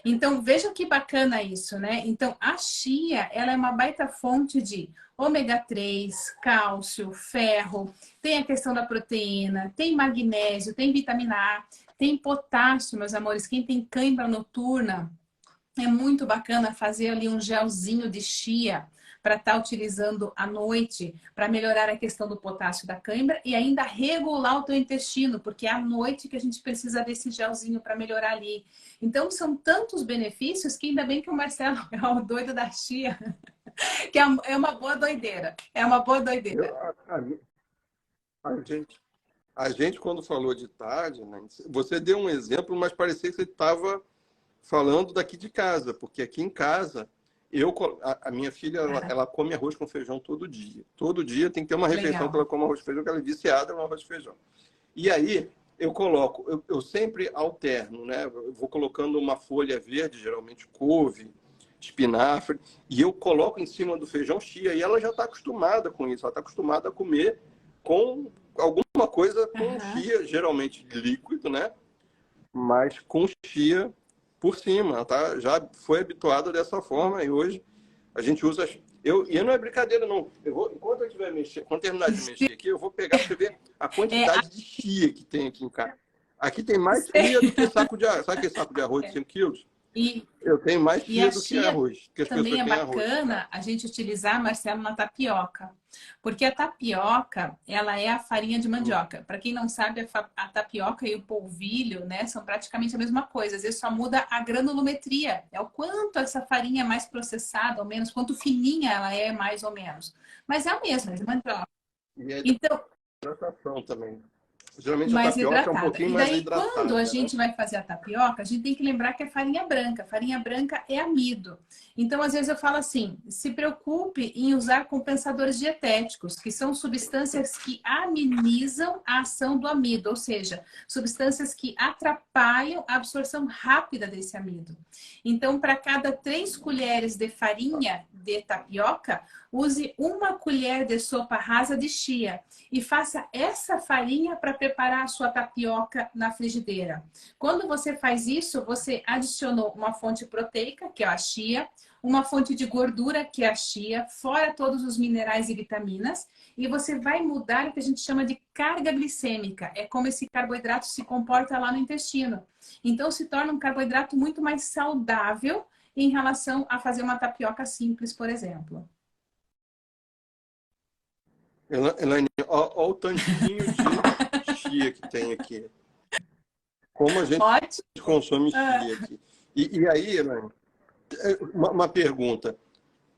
Então, veja que bacana isso, né? Então, a chia, ela é uma baita fonte de ômega 3, cálcio, ferro, tem a questão da proteína, tem magnésio, tem vitamina A, tem potássio, meus amores. Quem tem cãibra noturna, é muito bacana fazer ali um gelzinho de chia para estar utilizando à noite, para melhorar a questão do potássio da cãibra e ainda regular o teu intestino, porque é à noite que a gente precisa desse gelzinho para melhorar ali. Então, são tantos benefícios que ainda bem que o Marcelo é o doido da chia, que é uma boa doideira. É uma boa doideira. A gente, quando falou de tarde, né, você deu um exemplo, mas parecia que você estava falando daqui de casa, porque aqui em casa, a minha filha, ela come arroz com feijão todo dia. Todo dia tem que ter uma refeição que ela come arroz com feijão, que ela é viciada no arroz com feijão. E aí, eu sempre alterno, né? Eu vou colocando uma folha verde, geralmente couve, espinafre, e eu coloco em cima do feijão chia, e ela já está acostumada com isso, ela está acostumada a comer com alguma coisa com chia, geralmente líquido, né? Mas com chia por cima, ela tá, já foi habituada dessa forma, e hoje a gente usa... E não é brincadeira, não. Enquanto eu estiver mexendo, quando terminar de mexer aqui, eu vou pegar para você ver a quantidade de chia que tem aqui em casa. Aqui tem mais chia do que saco de arroz. Sabe aquele saco de arroz de 5 quilos? Eu tenho mais chia do que arroz. Que as também é bacana a gente utilizar, Marcelo, na tapioca. Porque a tapioca, ela é a farinha de mandioca. Para quem não sabe, a tapioca e o polvilho, né, são praticamente a mesma coisa. Às vezes só muda a granulometria. É o quanto essa farinha é mais processada, ou menos, quanto fininha ela é, mais ou menos. Mas é a mesma, é de mandioca. E é de hidratação também. Geralmente mais a tapioca hidratada. é um pouquinho E daí, mais hidratada. quando a gente vai fazer a tapioca, a gente tem que lembrar que é farinha branca. Farinha branca é amido. Então, às vezes eu falo assim, se preocupe em usar compensadores dietéticos, que são substâncias que amenizam a ação do amido, ou seja, substâncias que atrapalham a absorção rápida desse amido. Então, para cada 3 colheres de farinha de tapioca, use 1 colher de sopa rasa de chia e faça essa farinha para preparar a sua tapioca na frigideira. Quando você faz isso, você adicionou uma fonte proteica, que é a chia, uma fonte de gordura, que é a chia, fora todos os minerais e vitaminas, e você vai mudar o que a gente chama de carga glicêmica. É como esse carboidrato se comporta lá no intestino. Então, se torna um carboidrato muito mais saudável em relação a fazer uma tapioca simples, por exemplo. Elaine, olha o tantinho de chia que tem aqui. Como a gente consome chia aqui. E aí, Elaine, uma pergunta.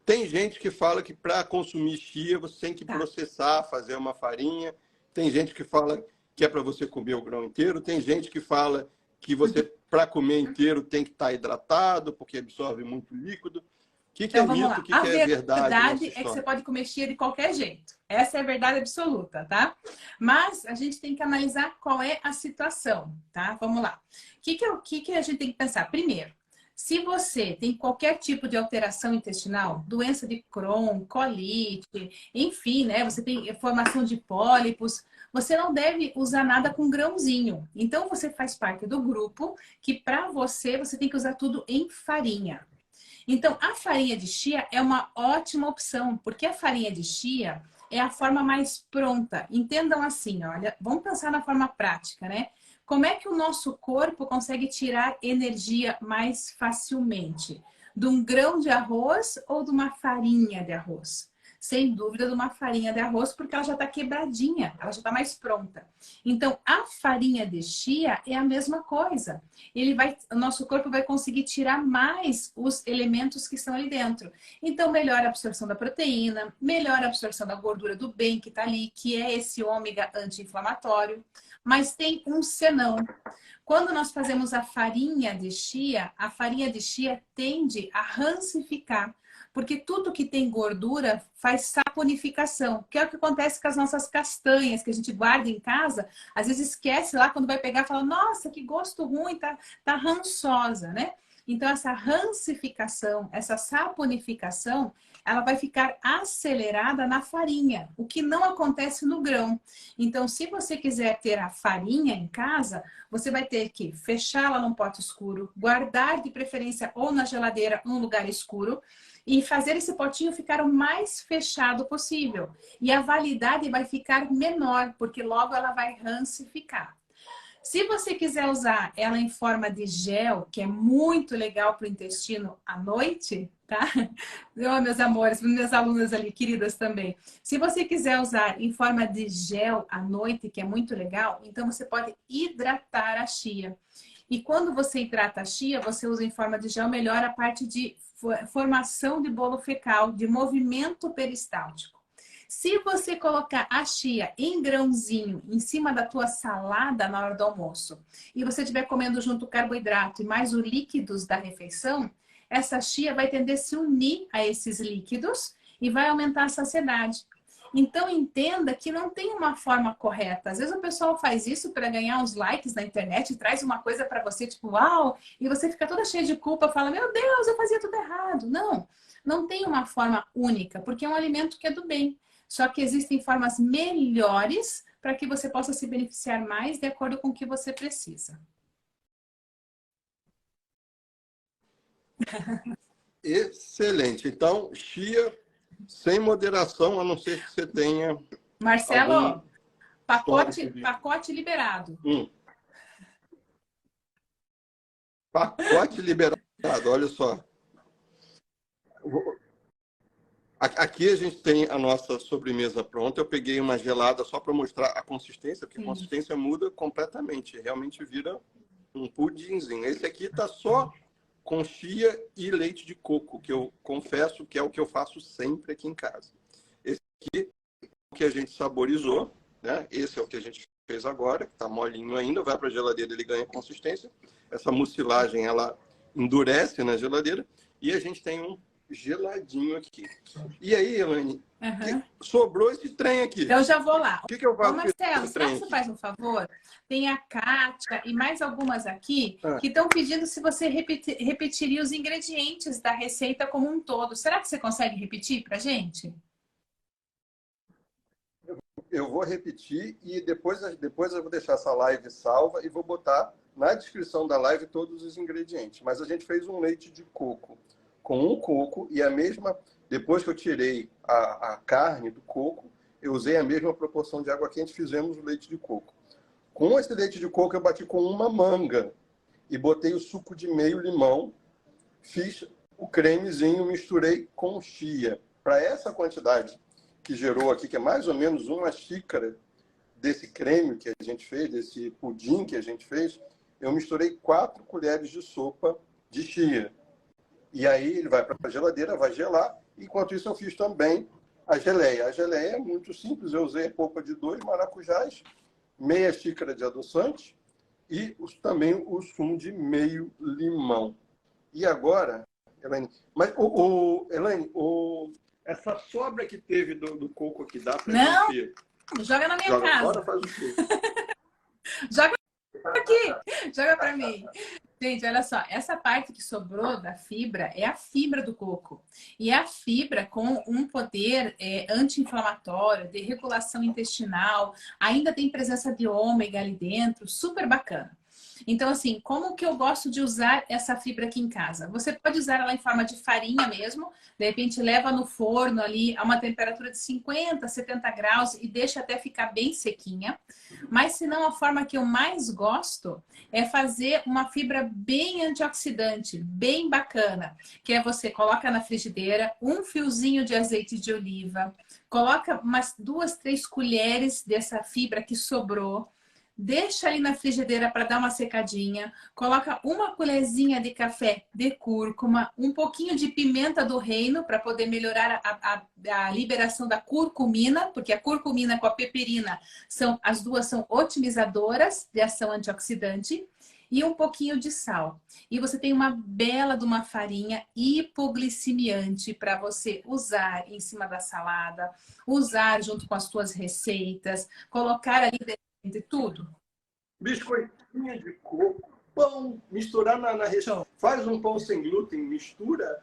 Tem gente que fala que para consumir chia você tem que processar, fazer uma farinha. Tem gente que fala que é para você comer o grão inteiro. Tem gente que fala que você, para comer inteiro, tem que estar hidratado, porque absorve muito líquido. O que é mito, o que é verdade? A verdade é que você pode comer chia de qualquer jeito. Essa é a verdade absoluta, tá? Mas a gente tem que analisar qual é a situação, tá? Vamos lá. O que a gente tem que pensar? Primeiro, se você tem qualquer tipo de alteração intestinal, doença de Crohn, colite, enfim, né? Você tem formação de pólipos, você não deve usar nada com grãozinho. Então, você faz parte do grupo que, para você tem que usar tudo em farinha. Então, a farinha de chia é uma ótima opção, porque a farinha de chia é a forma mais pronta. Entendam assim, olha, vamos pensar na forma prática, né? Como é que o nosso corpo consegue tirar energia mais facilmente? De um grão de arroz ou de uma farinha de arroz? sem dúvida, de uma farinha de arroz, porque ela já está quebradinha, ela já está mais pronta. Então, a farinha de chia é a mesma coisa. O nosso corpo vai conseguir tirar mais os elementos que estão ali dentro. Então, melhora a absorção da proteína, melhora a absorção da gordura do bem que está ali, que é esse ômega anti-inflamatório. Mas tem um senão. Quando nós fazemos a farinha de chia tende a rancificar. Porque tudo que tem gordura faz saponificação, que é o que acontece com as nossas castanhas, que a gente guarda em casa, às vezes esquece lá, quando vai pegar, fala, nossa, que gosto ruim, tá rançosa, né? Então, essa rancificação, essa saponificação, ela vai ficar acelerada na farinha, o que não acontece no grão. Então, se você quiser ter a farinha em casa, você vai ter que fechá-la num pote escuro, guardar de preferência ou na geladeira, num lugar escuro, e fazer esse potinho ficar o mais fechado possível. E a validade vai ficar menor, porque logo ela vai rancificar. Se você quiser usar ela em forma de gel, que é muito legal para o intestino à noite, tá? Oh, meus amores, minhas alunas ali, queridas também. Se você quiser usar em forma de gel à noite, que é muito legal, então você pode hidratar a chia. E quando você hidrata a chia, você usa em forma de gel, melhora a parte de formação de bolo fecal, de movimento peristáltico. Se você colocar a chia em grãozinho em cima da tua salada na hora do almoço e você estiver comendo junto o carboidrato e mais os líquidos da refeição, essa chia vai tender a se unir a esses líquidos e vai aumentar a saciedade. Então, entenda que não tem uma forma correta. Às vezes o pessoal faz isso para ganhar uns likes na internet, traz uma coisa para você, tipo, uau, e você fica toda cheia de culpa, fala, meu Deus, eu fazia tudo errado. Não, não tem uma forma única, porque é um alimento que é do bem. Só que existem formas melhores para que você possa se beneficiar mais de acordo com o que você precisa. Excelente. Então, chia sem moderação, a não ser que você tenha... Marcelo, pacote liberado. Pacote liberado, olha só. Aqui a gente tem a nossa sobremesa pronta. Eu peguei uma gelada só para mostrar a consistência, porque a consistência muda completamente. Realmente vira um pudinzinho. Esse aqui está só com chia e leite de coco, que eu confesso que é o que eu faço sempre aqui em casa. Esse aqui é o que a gente saborizou, né? Esse é o que a gente fez agora, que está molinho ainda. Vai para a geladeira, ele ganha consistência. Essa mucilagem, ela endurece na geladeira. E a gente tem um geladinho aqui. E aí, Elaine, sobrou esse trem aqui. Eu já vou lá. O que eu faço? Ô, Marcelo, será que você faz um favor? Tem a Kátia e mais algumas aqui que estão pedindo se você repetiria os ingredientes da receita como um todo. Será que você consegue repetir pra gente? Eu vou repetir e depois eu vou deixar essa live salva e vou botar na descrição da live todos os ingredientes. Mas a gente fez um leite de coco com um coco e a mesma... Depois que eu tirei a carne do coco, eu usei a mesma proporção de água quente e fizemos o leite de coco. Com esse leite de coco eu bati com uma manga e botei o suco de meio limão, fiz o cremezinho, misturei com chia. Para essa quantidade que gerou aqui, que é mais ou menos uma xícara desse creme que a gente fez, desse pudim que a gente fez, eu misturei 4 colheres de sopa de chia. E aí ele vai para a geladeira, vai gelar. Enquanto isso eu fiz também a geleia. A geleia é muito simples, eu usei a polpa de 2 maracujás, meia xícara de adoçante e também o sumo de meio limão. E agora, Elaine, mas Elaine, essa sobra que teve do coco aqui dá para Não, gente... joga na minha casa. Fora, faz o quê? Joga aqui, joga para mim. Gente, olha só, essa parte que sobrou da fibra é a fibra do coco. E a fibra com um poder anti-inflamatório, de regulação intestinal, ainda tem presença de ômega ali dentro, super bacana. Então, assim, como que eu gosto de usar essa fibra aqui em casa? Você pode usar ela em forma de farinha mesmo, de repente leva no forno ali a uma temperatura de 50, 70 graus e deixa até ficar bem sequinha. Mas se não, a forma que eu mais gosto é fazer uma fibra bem antioxidante, bem bacana, que é você coloca na frigideira um fiozinho de azeite de oliva, coloca umas 2, 3 colheres dessa fibra que sobrou, deixa ali na frigideira para dar uma secadinha, coloca uma colherzinha de café de cúrcuma, um pouquinho de pimenta do reino para poder melhorar a liberação da curcumina, porque a curcumina com a peperina, as duas são otimizadoras de ação antioxidante, e um pouquinho de sal. E você tem uma bela de uma farinha hipoglicemiante para você usar em cima da salada, usar junto com as suas receitas, colocar ali entre tudo. Biscoitinho de coco, pão, misturar na receita. Faz um pão sem glúten, mistura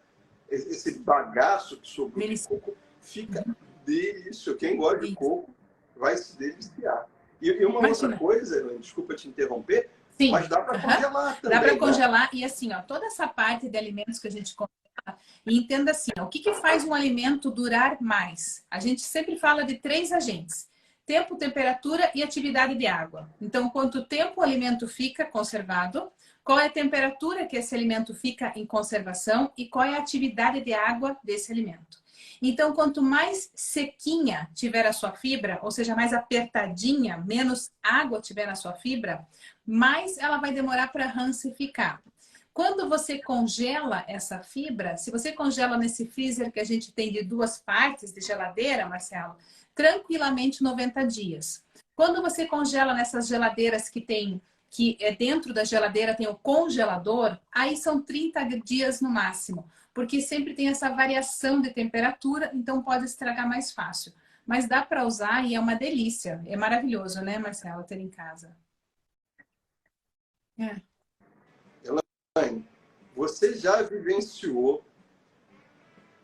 esse bagaço que sobrou de coco, fica delícia. Quem gosta de coco vai se deliciar. E uma outra coisa, Elaine, desculpa te interromper, sim, mas dá para congelar também. Dá para congelar, e assim, ó, toda essa parte de alimentos que a gente congela, e entenda assim, ó, o que faz um alimento durar mais? A gente sempre fala de 3 agentes: tempo, temperatura e atividade de água. Então, quanto tempo o alimento fica conservado, qual é a temperatura que esse alimento fica em conservação e qual é a atividade de água desse alimento. Então, quanto mais sequinha tiver a sua fibra, ou seja, mais apertadinha, menos água tiver na sua fibra, mais ela vai demorar para rancificar. Quando você congela essa fibra, se você congela nesse freezer que a gente tem de 2 partes de geladeira, Marcelo, tranquilamente 90 dias. Quando você congela nessas geladeiras que é dentro da geladeira tem o congelador, aí são 30 dias no máximo, porque sempre tem essa variação de temperatura, então pode estragar mais fácil. Mas dá para usar e é uma delícia. É maravilhoso, né, Marcelo, ter em casa. É. Elaine, você já vivenciou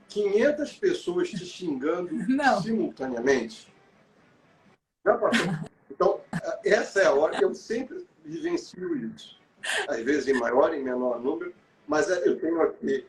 500 pessoas te xingando simultaneamente? Já passou? Então, essa é a hora que eu sempre vivencio isso. Às vezes em maior e menor número, mas eu tenho aqui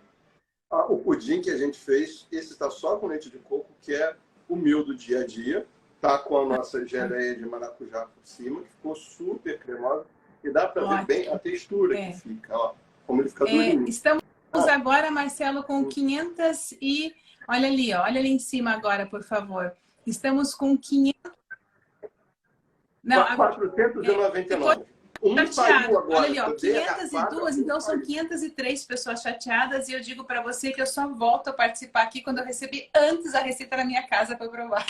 o pudim que a gente fez. Esse está só com leite de coco, que é o meu do dia a dia. Está com a nossa geleia de maracujá por cima, que ficou super cremosa. E dá para ver bem a textura que fica, ó, como ele fica durinho. Estamos agora, Marcelo, com 500 e... Olha ali, ó, olha ali em cima agora, por favor. Estamos com 500... Não, 499. Chateado. Olha ali, ó, 502, então são 503 pessoas chateadas, e eu digo para você que eu só volto a participar aqui quando eu receber antes a receita na minha casa para provar.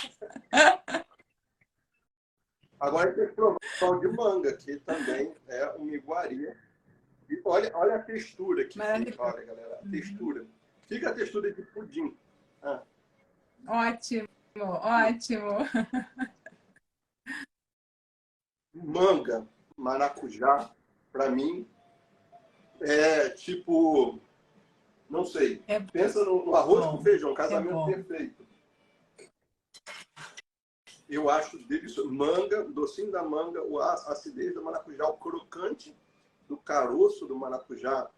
Agora tem que provar o de manga, que também é uma iguaria. E olha a textura que fica, olha, galera, a textura. Fica a textura de pudim. Ótimo, ótimo. Manga, maracujá, para mim, é tipo, não sei, pensa no arroz com feijão, casamento perfeito. Eu acho delicioso. Manga, docinho da manga, a acidez do maracujá, o crocante do caroço do maracujá.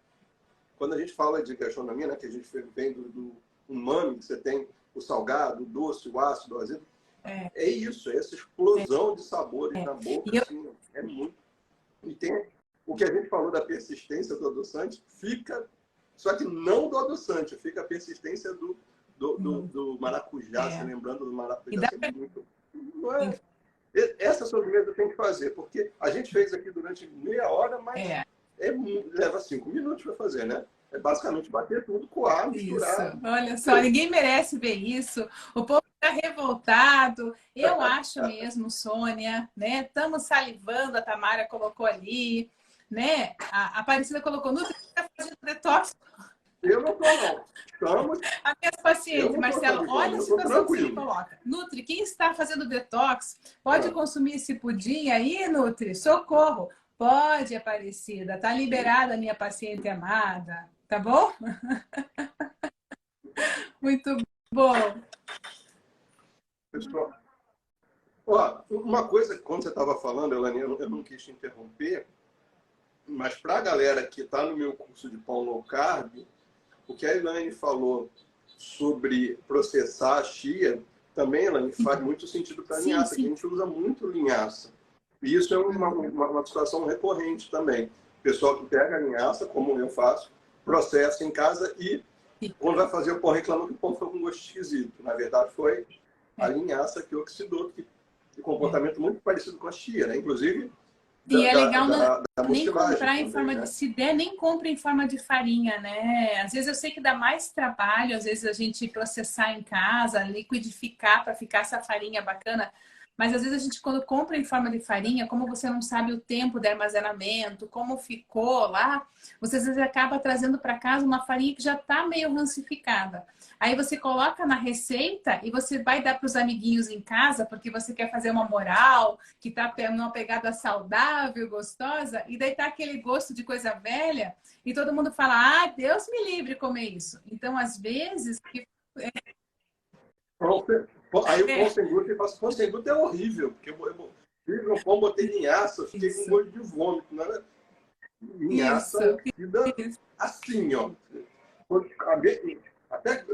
Quando a gente fala de gastronomia, né, que a gente vem do umami, que você tem o salgado, o doce, o ácido, o azedo. É isso, é essa explosão de sabores na boca, assim, é muito. E tem o que a gente falou da persistência do adoçante, fica, só que não do adoçante, fica a persistência do maracujá, se lembrando do maracujá, sempre muito. Essa sobremesa tem que fazer, porque a gente fez aqui durante meia hora, mas leva 5 minutos para fazer, né? É basicamente bater tudo, coar, misturar. Isso. Olha só, ninguém merece ver isso. O povo está revoltado. Eu acho mesmo, Sônia, né? Estamos salivando, a Tamara colocou ali, né? A Aparecida colocou, Nutri, está fazendo detox. Eu não estou, não. Estamos... A minha paciente, Marcelo, olha a situação que você coloca. Nutri, quem está fazendo detox pode consumir esse pudim aí, Nutri? Socorro! Pode, Aparecida. Tá liberada a minha paciente amada. Tá bom? Muito bom. Pessoal, ó, uma coisa, quando você estava falando, Elaine, eu não quis te interromper, Mas para a galera que está no meu curso de pão low carb, o que a Elaine falou sobre processar a chia, também, Elaine, faz muito sentido para a linhaça, que a gente usa muito linhaça. E isso é uma situação recorrente também. O pessoal que pega a linhaça, como eu faço, processa em casa e, quando vai fazer o pão, reclama que o pão ficou com gosto esquisito. Na verdade, foi a linhaça que oxidou, que tem comportamento muito parecido com a chia, né? Inclusive, e é legal nem comprar também, em forma né? se der, nem compra em forma de farinha, né? Às vezes eu sei que dá mais trabalho, às vezes a gente processar em casa, liquidificar para ficar essa farinha bacana. Mas às vezes a gente, quando compra em forma de farinha, como você não sabe o tempo de armazenamento, como ficou lá, você às vezes acaba trazendo para casa uma farinha que já está meio rancificada. Aí você coloca na receita e você vai dar para os amiguinhos em casa, porque você quer fazer uma moral, que está numa pegada saudável, gostosa, e daí tá aquele gosto de coisa velha, e todo mundo fala, ah, Deus me livre comer isso. Então, às vezes... Aí o pão sem glúten, pão sem glúten é horrível, porque eu fiz um pão, botei linhaça, fiquei com gosto de vômito, não era linhaça, assim, ó. Até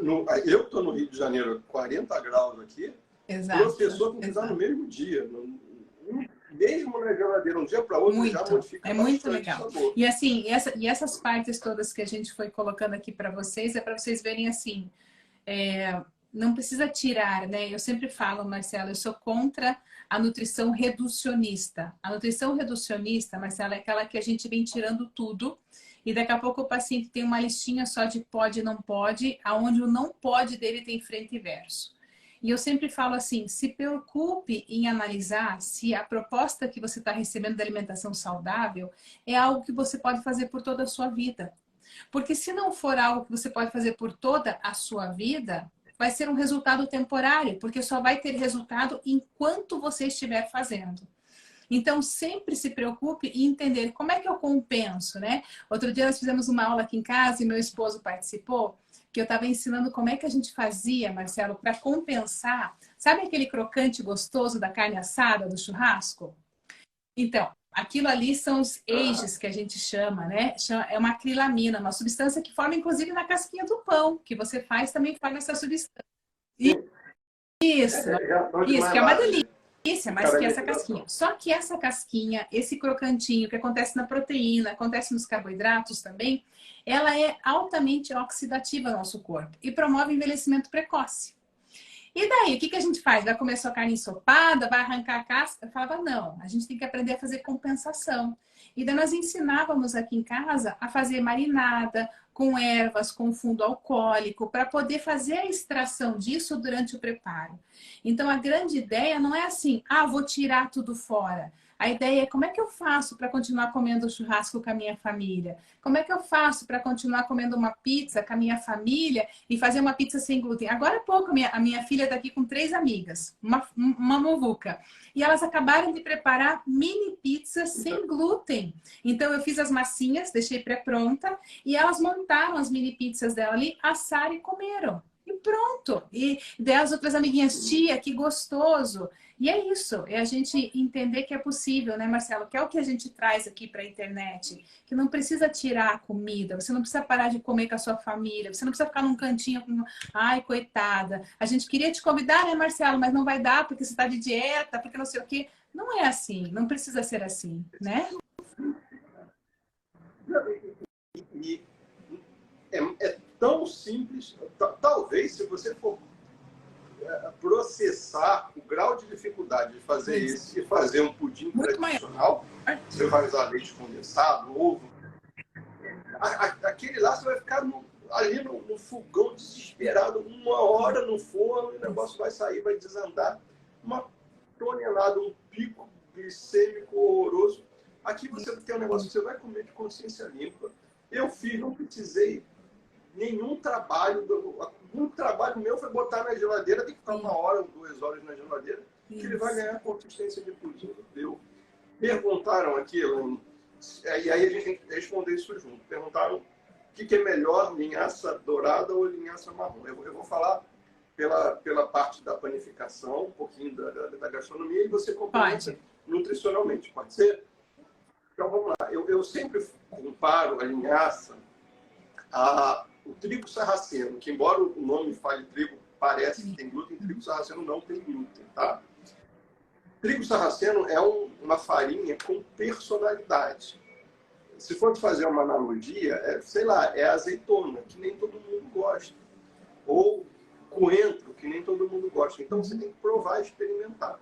eu estou no Rio de Janeiro, 40 graus aqui, processou tem que usar no mesmo dia. Mesmo na geladeira, um dia para outro, já modifica bastante. Muito legal. E assim, essas partes todas que a gente foi colocando aqui para vocês, é para vocês verem assim, não precisa tirar, né? Eu sempre falo, Marcela, eu sou contra a nutrição reducionista. A nutrição reducionista, Marcela, é aquela que a gente vem tirando tudo e daqui a pouco o paciente tem uma listinha só de pode e não pode, aonde o não pode dele tem frente e verso. E eu sempre falo assim, se preocupe em analisar se a proposta que você está recebendo da alimentação saudável é algo que você pode fazer por toda a sua vida. Porque se não for algo que você pode fazer por toda a sua vida, vai ser um resultado temporário, porque só vai ter resultado enquanto você estiver fazendo. Então, sempre se preocupe em entender como é que eu compenso, né? Outro dia nós fizemos uma aula aqui em casa e meu esposo participou, que eu estava ensinando como é que a gente fazia, Marcelo, para compensar. Sabe aquele crocante gostoso da carne assada, do churrasco? Então, aquilo ali são os ages que a gente chama, né? É uma acrilamina, uma substância que forma inclusive na casquinha do pão, que você faz também forma essa substância. Isso, que é uma delícia, mas que essa casquinha. Só que essa casquinha, esse crocantinho que acontece na proteína, acontece nos carboidratos também, ela é altamente oxidativa no nosso corpo e promove envelhecimento precoce. E daí, o que a gente faz? Vai comer sua carne ensopada? Vai arrancar a casca? Eu falava, não, a gente tem que aprender a fazer compensação. E daí nós ensinávamos aqui em casa a fazer marinada, com ervas, com fundo alcoólico, para poder fazer a extração disso durante o preparo. Então, a grande ideia não é assim, vou tirar tudo fora. A ideia é como é que eu faço para continuar comendo churrasco com a minha família? Como é que eu faço para continuar comendo uma pizza com a minha família e fazer uma pizza sem glúten? Agora há pouco, a minha filha está aqui com 3 amigas, uma muvuca. E elas acabaram de preparar mini pizzas sem glúten. Então, eu fiz as massinhas, deixei pré-pronta e elas montaram as mini pizzas dela ali, assaram e comeram. E pronto. E daí as outras amiguinhas, tia, que gostoso. E é isso, é a gente entender que é possível, né, Marcelo? Que é o que a gente traz aqui para a internet. Que não precisa tirar a comida, você não precisa parar de comer com a sua família, você não precisa ficar num cantinho com, ai, coitada. A gente queria te convidar, né, Marcelo? Mas não vai dar porque você está de dieta, porque não sei o quê. Não é assim, não precisa ser assim, né? É tão simples. Talvez, se você for processar o grau de dificuldade de fazer isso e fazer um pudim muito tradicional, você vai usar leite condensado, ovo, aquele lá você vai ficar ali no fogão desesperado, 1 hora no forno, e o negócio vai sair, vai desandar, uma tonelada, um pico glicêmico horroroso. Aqui você tem um negócio que você vai comer de consciência limpa. Eu fiz, não precisei nenhum trabalho. Um trabalho meu foi botar na geladeira, tem que ficar 1 hora ou 2 horas na geladeira, que ele vai ganhar consistência de pudim. Deu. Perguntaram aqui, e aí a gente tem que responder isso junto. Perguntaram o que é melhor, linhaça dourada ou linhaça marrom. Eu vou falar pela parte da panificação, um pouquinho da gastronomia, e você complementa nutricionalmente. Pode ser? Então, vamos lá. Eu sempre comparo a linhaça o trigo sarraceno, que embora o nome fale trigo, parece que tem glúten, trigo sarraceno não tem glúten, tá? Trigo sarraceno é uma farinha com personalidade. Se for fazer uma analogia, sei lá, é azeitona, que nem todo mundo gosta. Ou coentro, que nem todo mundo gosta. Então, você tem que provar e experimentar.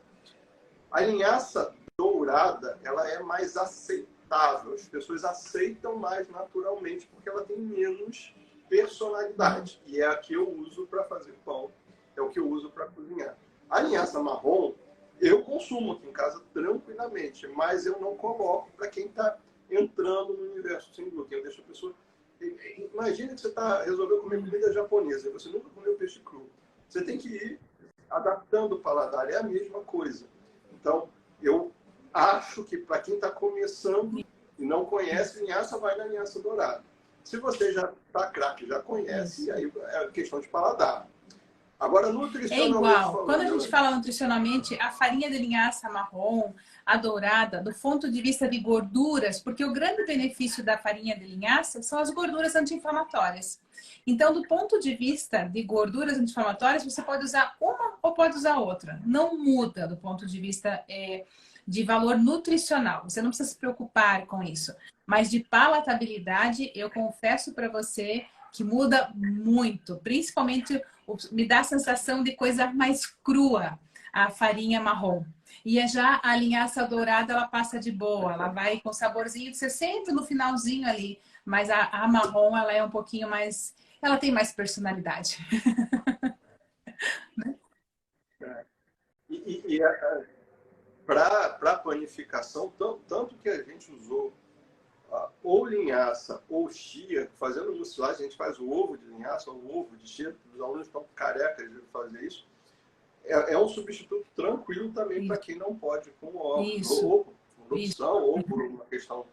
A linhaça dourada, ela é mais aceitável. As pessoas aceitam mais naturalmente, porque ela tem menos personalidade. E é a que eu uso para fazer pão. É o que eu uso para cozinhar. A linhaça marrom, eu consumo aqui em casa tranquilamente, mas eu não coloco para quem está entrando no universo sem glúten. Eu deixo a pessoa... Imagina que você resolveu comer comida japonesa e você nunca comeu peixe cru. Você tem que ir adaptando o paladar. É a mesma coisa. Então, eu acho que para quem está começando e não conhece linhaça, vai na linhaça dourada. Se você já está craque, já conhece, aí é questão de paladar. Agora, nutricionalmente... É igual. Quando a gente fala nutricionalmente, a farinha de linhaça marrom, a dourada, do ponto de vista de gorduras, porque o grande benefício da farinha de linhaça são as gorduras anti-inflamatórias. Então, do ponto de vista de gorduras anti-inflamatórias, você pode usar uma ou pode usar outra. Não muda do ponto de vista de valor nutricional. Você não precisa se preocupar com isso. Mas de palatabilidade, eu confesso para você que muda muito. Principalmente, me dá a sensação de coisa mais crua, a farinha marrom. E já a linhaça dourada, ela passa de boa. Ela vai com saborzinho que você sente no finalzinho ali. Mas a marrom, ela é um pouquinho mais... Ela tem mais personalidade. Para panificação, tanto que a gente usou ou linhaça ou chia, fazendo mucilagem, a gente faz o ovo de linhaça ou o ovo de chia, os alunos estão carecas de fazer isso. É um substituto tranquilo também para quem não pode com ovos, ou por opção, ou por uma questão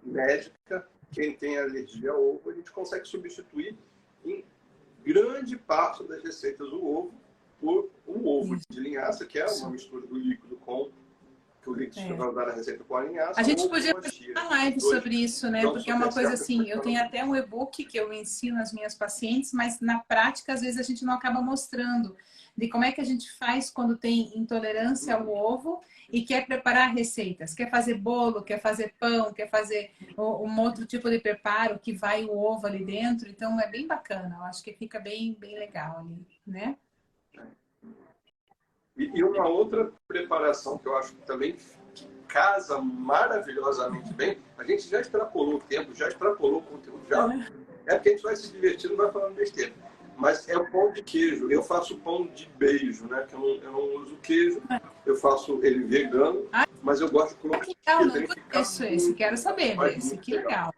médica. Quem tem alergia ao ovo, a gente consegue substituir em grande parte das receitas o ovo por um ovo de linhaça, que é uma mistura do líquido com... que o líquido você vai usar na receita com a linhaça. A gente podia fazer uma live sobre isso, né? Porque é uma coisa assim, eu tenho até um e-book que eu ensino às minhas pacientes, mas na prática, às vezes, a gente não acaba mostrando de como é que a gente faz quando tem intolerância ao ovo e quer preparar receitas. Quer fazer bolo, quer fazer pão, quer fazer um outro tipo de preparo que vai o ovo ali dentro. Então, é bem bacana. Eu acho que fica bem, bem legal ali, né? E uma outra preparação que eu acho que também casa maravilhosamente bem, a gente já extrapolou o tempo, já extrapolou o conteúdo, já. É porque a gente vai se divertindo, vai falando besteira. Mas é o pão de queijo. Eu faço pão de beijo, né? Que eu não uso queijo, eu faço ele vegano, mas eu gosto de colocar queijo. Não conheço esse, quero saber desse, que legal.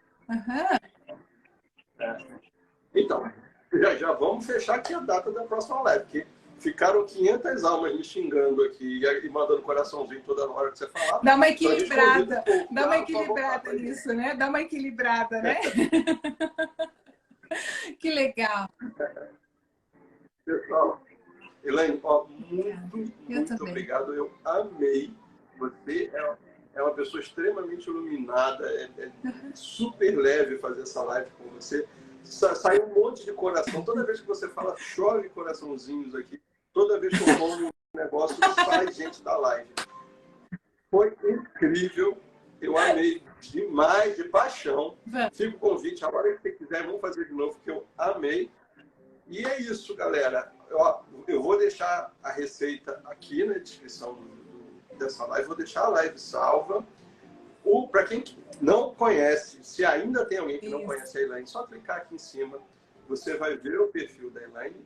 Então, já vamos fechar aqui a data da próxima live, porque ficaram 500 almas me xingando aqui e mandando coraçãozinho toda hora que você falava. Dá uma equilibrada, dá uma equilibrada nisso, né? Dá uma equilibrada, né? Que legal. Pessoal, Elaine, muito obrigado. Eu amei. Você é uma pessoa extremamente iluminada, é super leve fazer essa live com você. Sai um monte de coração. Toda vez que você fala, chove coraçãozinhos aqui. Toda vez que eu falo um negócio, sai gente da live. Foi incrível. Eu amei demais, de paixão. Fica o convite. A hora que você quiser, vamos fazer de novo, que eu amei. E é isso, galera. Eu vou deixar a receita aqui na descrição dessa live. Vou deixar a live salva. Para quem não conhece, se ainda tem alguém que não conhece a Elaine, só clicar aqui em cima. Você vai ver o perfil da Elaine.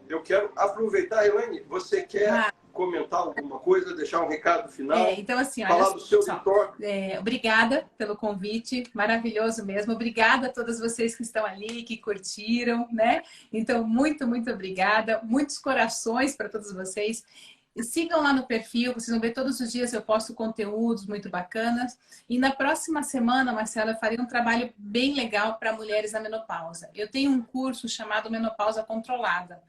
Eu quero aproveitar, Elaine, você quer comentar alguma coisa, deixar um recado final? Então, assim, falar olha, do seu Vitor. Obrigada pelo convite, maravilhoso mesmo. Obrigada a todas vocês que estão ali, que curtiram, né? Então, muito, muito obrigada. Muitos corações para todos vocês. E sigam lá no perfil, vocês vão ver todos os dias eu posto conteúdos muito bacanas. E na próxima semana, Marcela, eu farei um trabalho bem legal para mulheres na menopausa. Eu tenho um curso chamado Menopausa Controlada.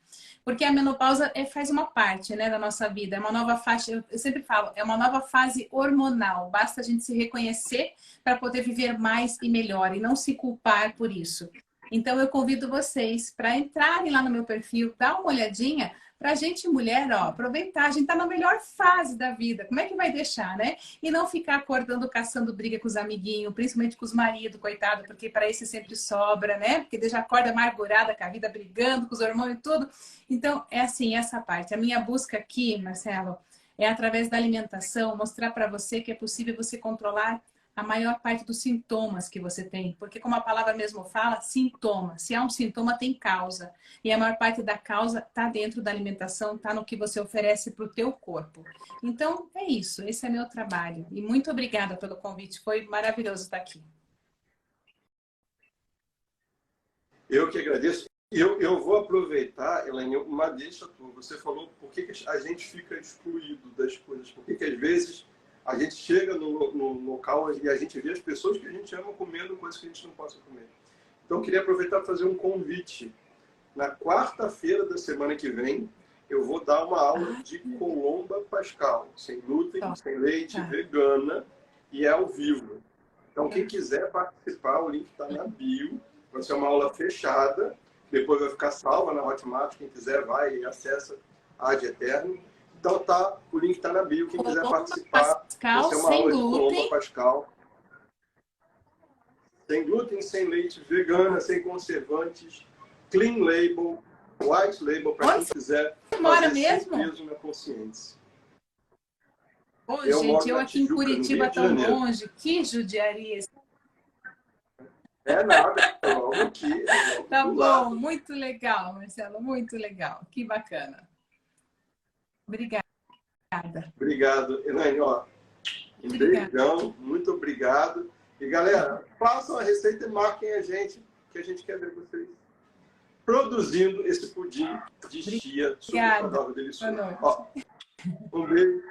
Porque a menopausa faz uma parte, né, da nossa vida. É uma nova fase, eu sempre falo, é uma nova fase hormonal. Basta a gente se reconhecer para poder viver mais e melhor e não se culpar por isso. Então, eu convido vocês para entrarem lá no meu perfil, dar uma olhadinha, para a gente, mulher, ó, aproveitar. A gente está na melhor fase da vida. Como é que vai deixar, né? E não ficar acordando, caçando briga com os amiguinhos, principalmente com os maridos, coitado, porque para esse sempre sobra, né? Porque já acorda amargurada com a vida, brigando com os hormônios e tudo. Então, é assim, essa parte. A minha busca aqui, Marcelo, é através da alimentação, mostrar para você que é possível você controlar a maior parte dos sintomas que você tem. Porque, como a palavra mesmo fala, sintoma. Se há um sintoma, tem causa. E a maior parte da causa está dentro da alimentação, está no que você oferece para o teu corpo. Então, é isso. Esse é meu trabalho. E muito obrigada pelo convite. Foi maravilhoso estar aqui. Eu que agradeço. Eu vou aproveitar, Elaine, uma deixa tua. Você falou por que a gente fica excluído das coisas. Por que às vezes a gente chega no local e a gente vê as pessoas que a gente ama comendo coisas que a gente não possa comer. Então, eu queria aproveitar para fazer um convite. Na quarta-feira da semana que vem, eu vou dar uma aula de Colomba Pascal, sem glúten, sem leite, vegana, e é ao vivo. Então, quem quiser participar, o link está na bio. Vai ser uma aula fechada, depois vai ficar salva na Hotmart. Quem quiser vai e acessa ad eterno. Então, o link está na bio. Quem quiser participar, vai ser uma aula de Colomba Pascal. Sem glúten, sem leite, vegana, sem conservantes, clean label, white label, para quem quiser fazer sem peso na consciência. Ô, gente, eu aqui em Curitiba tão longe, que judiaria. É nada, é logo aqui. Tá bom, muito legal, Marcelo, muito legal. Que bacana. Obrigada. Obrigado, Elaine. Ó, um beijão, muito obrigado. E, galera, façam a receita e marquem a gente, que a gente quer ver vocês produzindo esse pudim de chia super saudável, delicioso. Ó, um beijo.